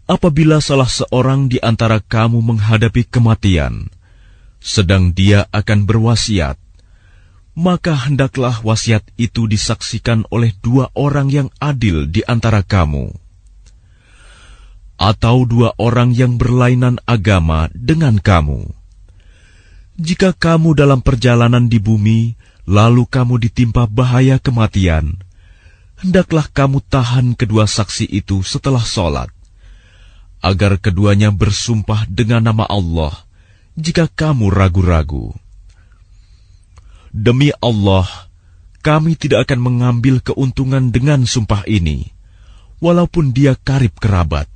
apabila salah seorang di antara kamu menghadapi kematian, sedang dia akan berwasiat, maka hendaklah wasiat itu disaksikan oleh dua orang yang adil di antara kamu, atau dua orang yang berlainan agama dengan kamu. Jika kamu dalam perjalanan di bumi, lalu kamu ditimpa bahaya kematian, hendaklah kamu tahan kedua saksi itu setelah sholat, agar keduanya bersumpah dengan nama Allah jika kamu ragu-ragu. Demi Allah, kami tidak akan mengambil keuntungan dengan sumpah ini, walaupun dia karib kerabat.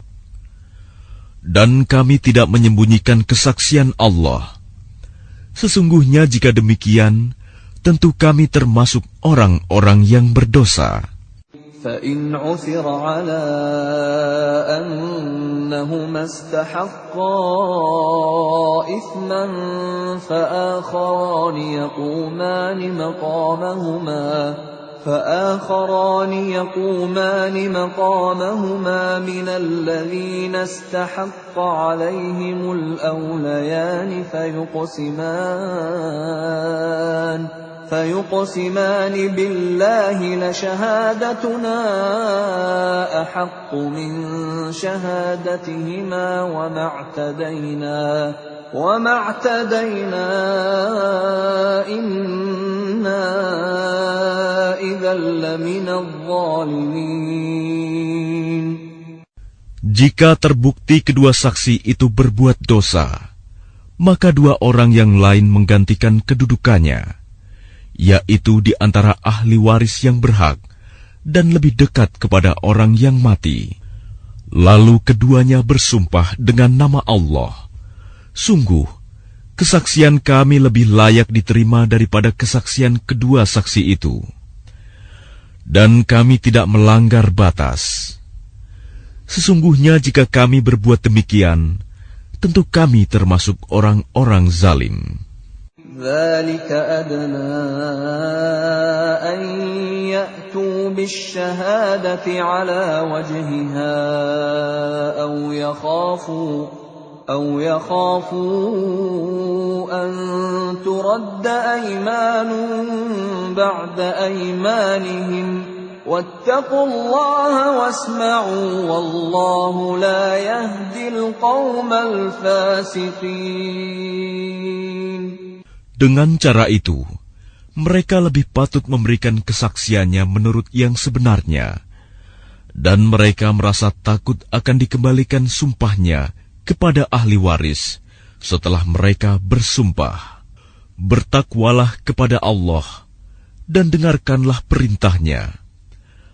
Dan kami tidak menyembunyikan kesaksian Allah. Sesungguhnya jika demikian, tentu kami termasuk orang-orang yang berdosa. فَإِنْ عُثِرَ عَلَىٰ أَنَّهُمَا اسْتَحَقَّا إِثْمًا فآخران يقومان مقامهما من الذين استحق عليهم الأوليان فيقسمان بالله لشهادتنا أحق من شهادتهما وما اعتدينا إنا إذا لمن الظالمين. Jika terbukti kedua saksi itu berbuat dosa, maka dua orang yang lain menggantikan kedudukannya, yaitu di antara ahli waris yang berhak dan lebih dekat kepada orang yang mati. Lalu keduanya bersumpah dengan nama Allah, "Sungguh, kesaksian kami lebih layak diterima daripada kesaksian kedua saksi itu. Dan kami tidak melanggar batas. Sesungguhnya jika kami berbuat demikian, tentu kami termasuk orang-orang zalim." ذلك أدنى أن يأتوا بالشهادة على وجهها أو يخافوا أن ترد أيمان بعد أيمانهم واتقوا الله واسمعوا والله لا يهدي القوم الفاسقين. Dengan cara itu, mereka lebih patut memberikan kesaksiannya menurut yang sebenarnya, dan mereka merasa takut akan dikembalikan sumpahnya kepada ahli waris setelah mereka bersumpah. Bertakwalah kepada Allah dan dengarkanlah perintahnya.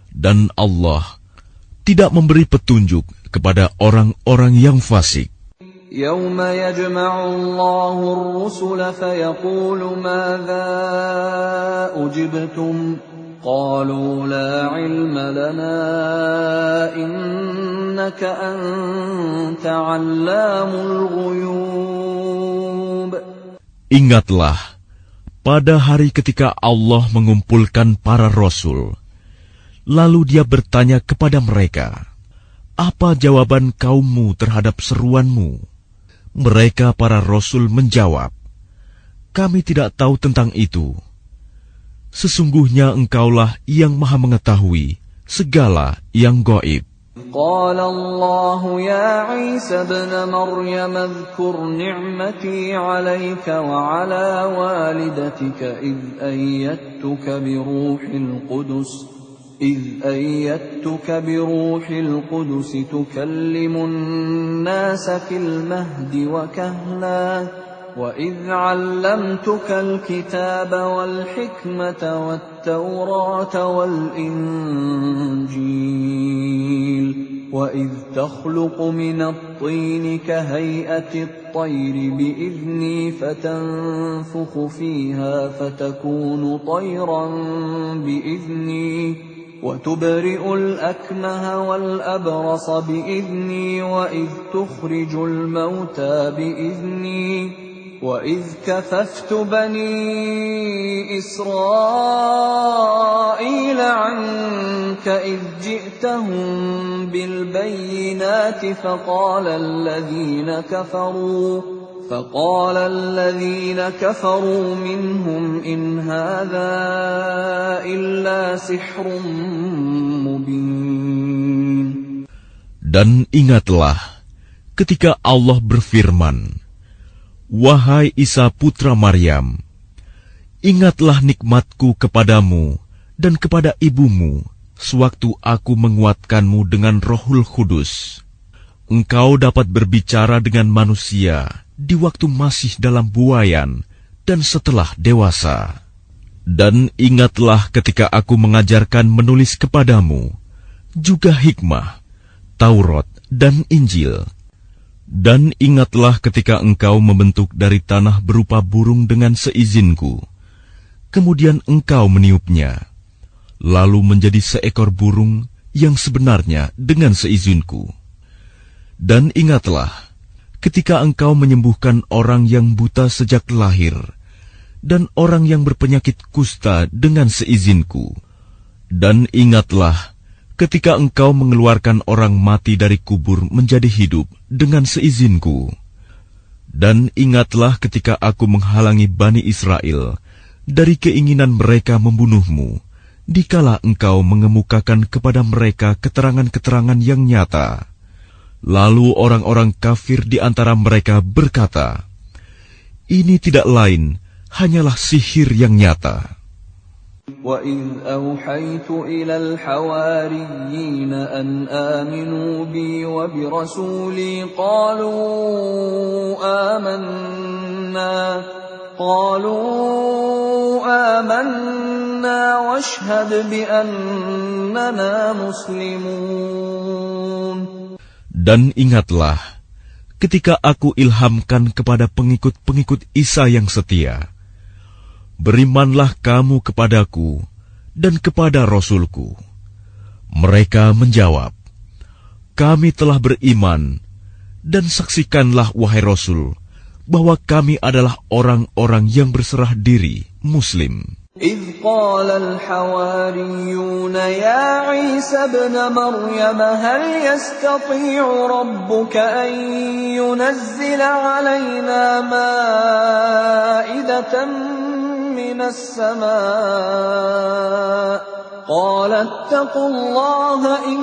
Dan Allah tidak memberi petunjuk kepada orang-orang yang fasik. يوم يجمع الله الرسل فيقول ماذا أجبتم قالوا لا علم لنا إنك أنت علام الغيوب. Ingatlah, pada hari ketika Allah mengumpulkan para rasul, lalu Dia bertanya kepada mereka, "Apa jawaban kaummu terhadap seruanmu?" Mereka para rasul menjawab, "Kami tidak tahu tentang itu. Sesungguhnya Engkaulah yang Maha Mengetahui segala yang gaib." قال الله يا عيسى ابن مريم اذكر نعمتي عليك وعلى والدتك إذ أيدتك بروح القدس تكلم الناس في المهد وكهلا وإذ علمتك الكتاب والحكمة والتوراة والإنجيل وإذ تخلق من الطين كهيئة الطير بإذني فتنفخ فيها فتكون طيرا بإذني وتبرئ الأكمه والأبرص بإذني وإذ تخرج الموتى بإذني وإذ كففت بني إسرائيل عنك إذ جئتهم بالبينات فقال الذين كفروا منهم إن هذا إلا سحر مبين. Dan ingatlah ketika Allah berfirman, "Wahai Isa putra Maryam, ingatlah nikmatku kepadamu dan kepada ibumu sewaktu aku menguatkanmu dengan Rohul Kudus. Engkau dapat berbicara dengan manusia di waktu masih dalam buayan dan setelah dewasa. Dan ingatlah ketika aku mengajarkan menulis kepadamu, juga hikmah, Taurat dan Injil. Dan ingatlah ketika engkau membentuk dari tanah berupa burung dengan seizinku, kemudian engkau meniupnya, lalu menjadi seekor burung yang sebenarnya dengan seizinku. Dan ingatlah ketika engkau menyembuhkan orang yang buta sejak lahir, dan orang yang berpenyakit kusta dengan seizinku. Dan ingatlah ketika engkau mengeluarkan orang mati dari kubur menjadi hidup dengan seizinku. Dan ingatlah ketika aku menghalangi Bani Israel dari keinginan mereka membunuhmu, dikala engkau mengemukakan kepada mereka keterangan-keterangan yang nyata. Lalu orang-orang kafir di antara mereka berkata, "Ini tidak lain, hanyalah sihir yang nyata." وَإِذْ أَوْحَيْتُ إِلَى الْحَوَارِيِّينَ أَنْ آمِنُوا بِي وَبِرَسُولِي قالوا آمنا واشهد بأننا مسلمون. Dan ingatlah, ketika aku ilhamkan kepada pengikut-pengikut Isa yang setia, berimanlah kamu kepadaku dan kepada Rasulku. Mereka menjawab, kami telah beriman, dan saksikanlah wahai Rasul, bahwa kami adalah orang-orang yang berserah diri, Muslim. إذ قال الحواريون يا عيسى ابن مريم هل يستطيع ربك أن ينزل علينا مائدة من السماء قال اتقوا الله إن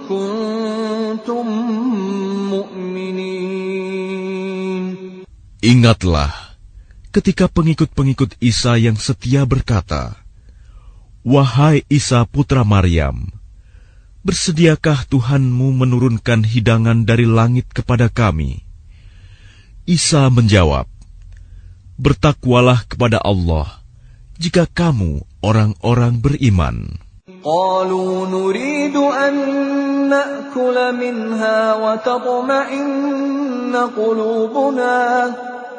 كنتم مؤمنين. Ingatlah ketika pengikut-pengikut Isa yang setia berkata, wahai Isa putra Maryam, bersediakah Tuhanmu menurunkan hidangan dari langit kepada kami? Isa menjawab, bertakwalah kepada Allah jika kamu orang-orang beriman. قالوا نريد أن نأكل منها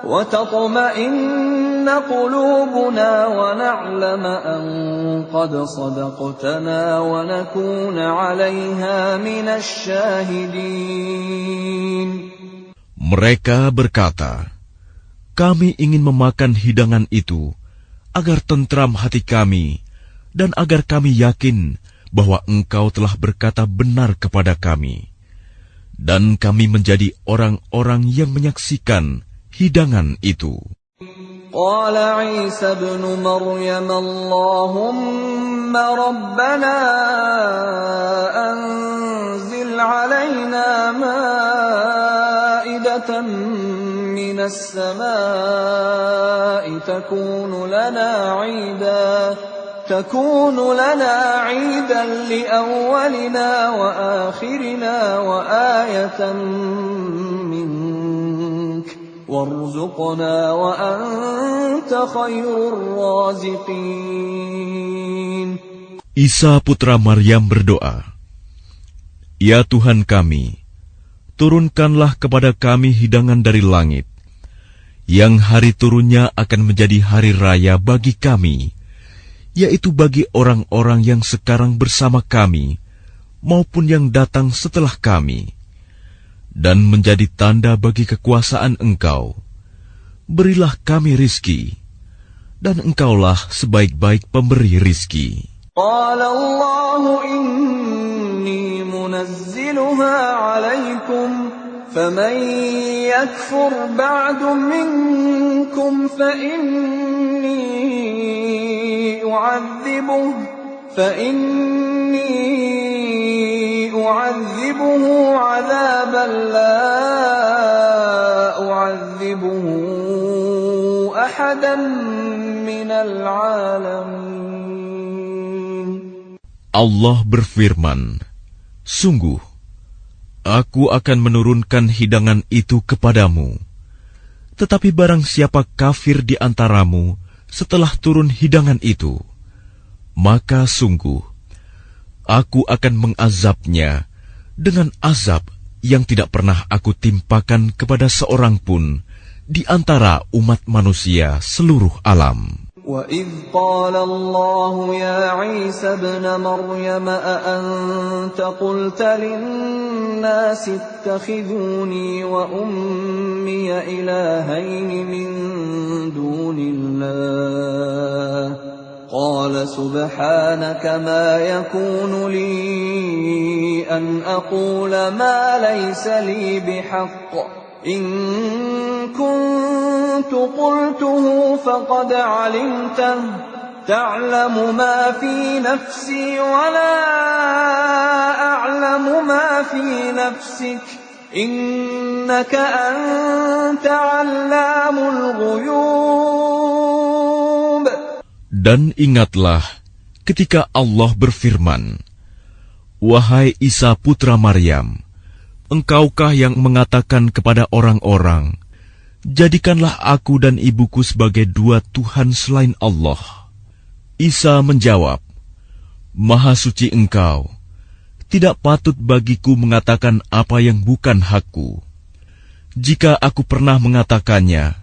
وتطمئن قلوبنا ونعلم أن قد صدقتنا ونكون عليها من الشاهدين. Mereka berkata, kami ingin memakan hidangan itu agar tentram hati kami dan agar kami yakin bahwa engkau telah berkata benar kepada kami, dan kami menjadi orang-orang yang menyaksikan hidangan itu. Qala Isa ibn Maryam Allahumma rabbana anzil alaina ma'idatan minas samaa'i تكون لنا عيدا لأولنا وآخرنا وآية منك وارزقنا وأنت خير الرازقين. Isa putra Maryam berdoa, ya Tuhan kami, turunkanlah kepada kami hidangan dari langit, yang hari turunnya akan menjadi hari raya bagi kami, yaitu bagi orang-orang yang sekarang bersama kami, maupun yang datang setelah kami, dan menjadi tanda bagi kekuasaan Engkau. Berilah kami rizki, dan Engkaulah sebaik-baik pemberi rizki. Qala Allahu inni munazziluha alaikum, faman yakfur ba'du minkum fa فإني أعذبه عذابا لا أعذبه أحدا من العالمين. Allah berfirman, sungguh, aku akan menurunkan hidangan itu kepadamu. Tetapi barang siapa kafir di antaramu setelah turun hidangan itu, maka sungguh, aku akan mengazabnya dengan azab yang tidak pernah aku timpakan kepada seorang pun di antara umat manusia seluruh alam. وَإِذْ قَالَ اللَّهُ يَا عِيسَى ابْنَ مَرْيَمَ أَأَنْتَ قُلْتَ لِلنَّاسِ اتَّخِذُونِي وَأُمِّيَ إِلَٰهَيْنِ مِن دُونِ اللَّهِ قَالَ سُبْحَانَكَ مَا يَكُونُ لِي أَنْ أَقُولَ مَا لَيْسَ لِي بِحَقٍّ إن كنت قلته فقد علمته تعلم ما في نفسي ولا أعلم ما في نفسك إنك أنت علام الغيوب. Dan ingatlah ketika Allah berfirman, wahai Isa putra Maryam, engkaukah yang mengatakan kepada orang-orang, jadikanlah aku dan ibuku sebagai dua Tuhan selain Allah? Isa menjawab, Maha suci Engkau, tidak patut bagiku mengatakan apa yang bukan hakku. Jika aku pernah mengatakannya,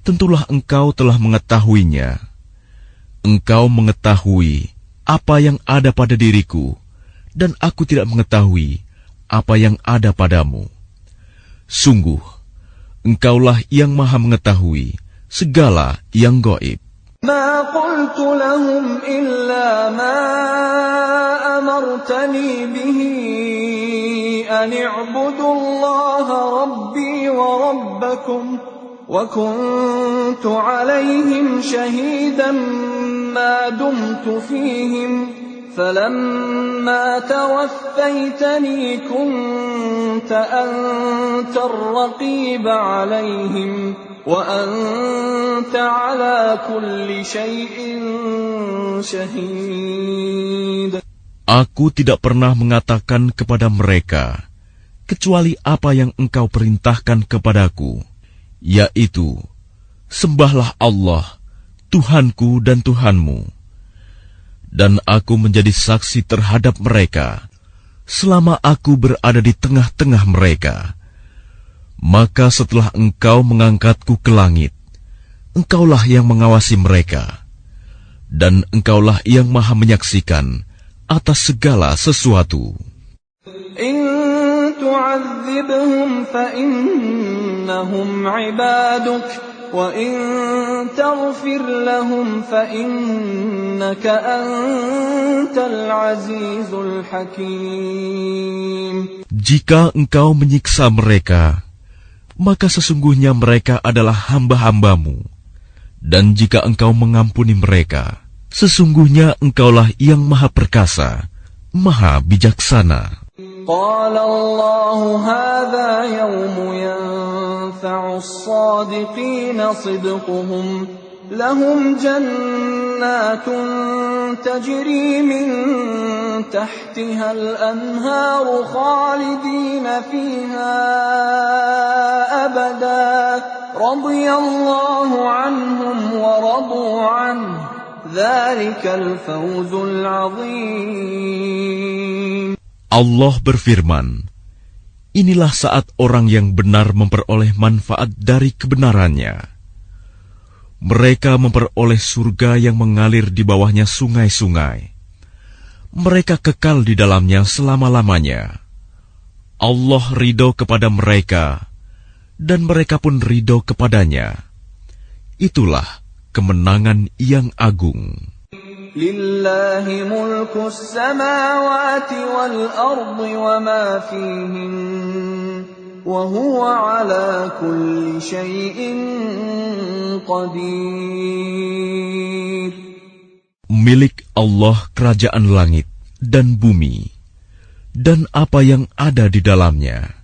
tentulah engkau telah mengetahuinya. Engkau mengetahui apa yang ada pada diriku, dan aku tidak mengetahui apa yang ada padamu. Sungguh, engkaulah yang maha mengetahui segala yang gaib. ما قلت لهم إلا ما أمرتني به أن اعبدوا الله ربي وربكم وكنت عليهم شهيدا ما دمت فيهم فلما توفيتني كنت أنت الرقيب عليهم وأنت على كل شيء شهيد. Aku tidak pernah mengatakan kepada mereka kecuali apa yang engkau perintahkan kepadaku, yaitu, sembahlah Allah, Tuhanku dan Tuhanmu. Dan aku menjadi saksi terhadap mereka selama aku berada di tengah-tengah mereka. Maka setelah engkau mengangkatku ke langit, engkaulah yang mengawasi mereka, dan engkaulah yang maha menyaksikan atas segala sesuatu. إن تعذبهم فإنهم عبادك وإن تغفر لهم فإنك أنت العزيز الحكيم. Jika engkau menyiksa mereka, maka sesungguhnya mereka adalah hamba-hambamu. Dan jika engkau mengampuni mereka, sesungguhnya engkaulah yang maha perkasa, maha bijaksana. قال الله هذا يوم ينفع الصادقين صدقهم لهم جنات تجري من تحتها الأنهار خالدين فيها أبدا رضي الله عنهم ورضوا عنه ذلك الفوز العظيم. Allah berfirman, inilah saat orang yang benar memperoleh manfaat dari kebenarannya. Mereka memperoleh surga yang mengalir di bawahnya sungai-sungai. Mereka kekal di dalamnya selama-lamanya. Allah ridho kepada mereka, dan mereka pun ridho kepadanya. Itulah kemenangan yang agung. لله ملك السماوات والأرض وما فيهن وهو على كل شيء قدير. Milik Allah kerajaan langit dan bumi, dan apa yang ada di dalamnya,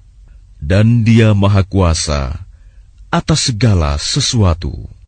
dan Dia Maha Kuasa atas segala sesuatu.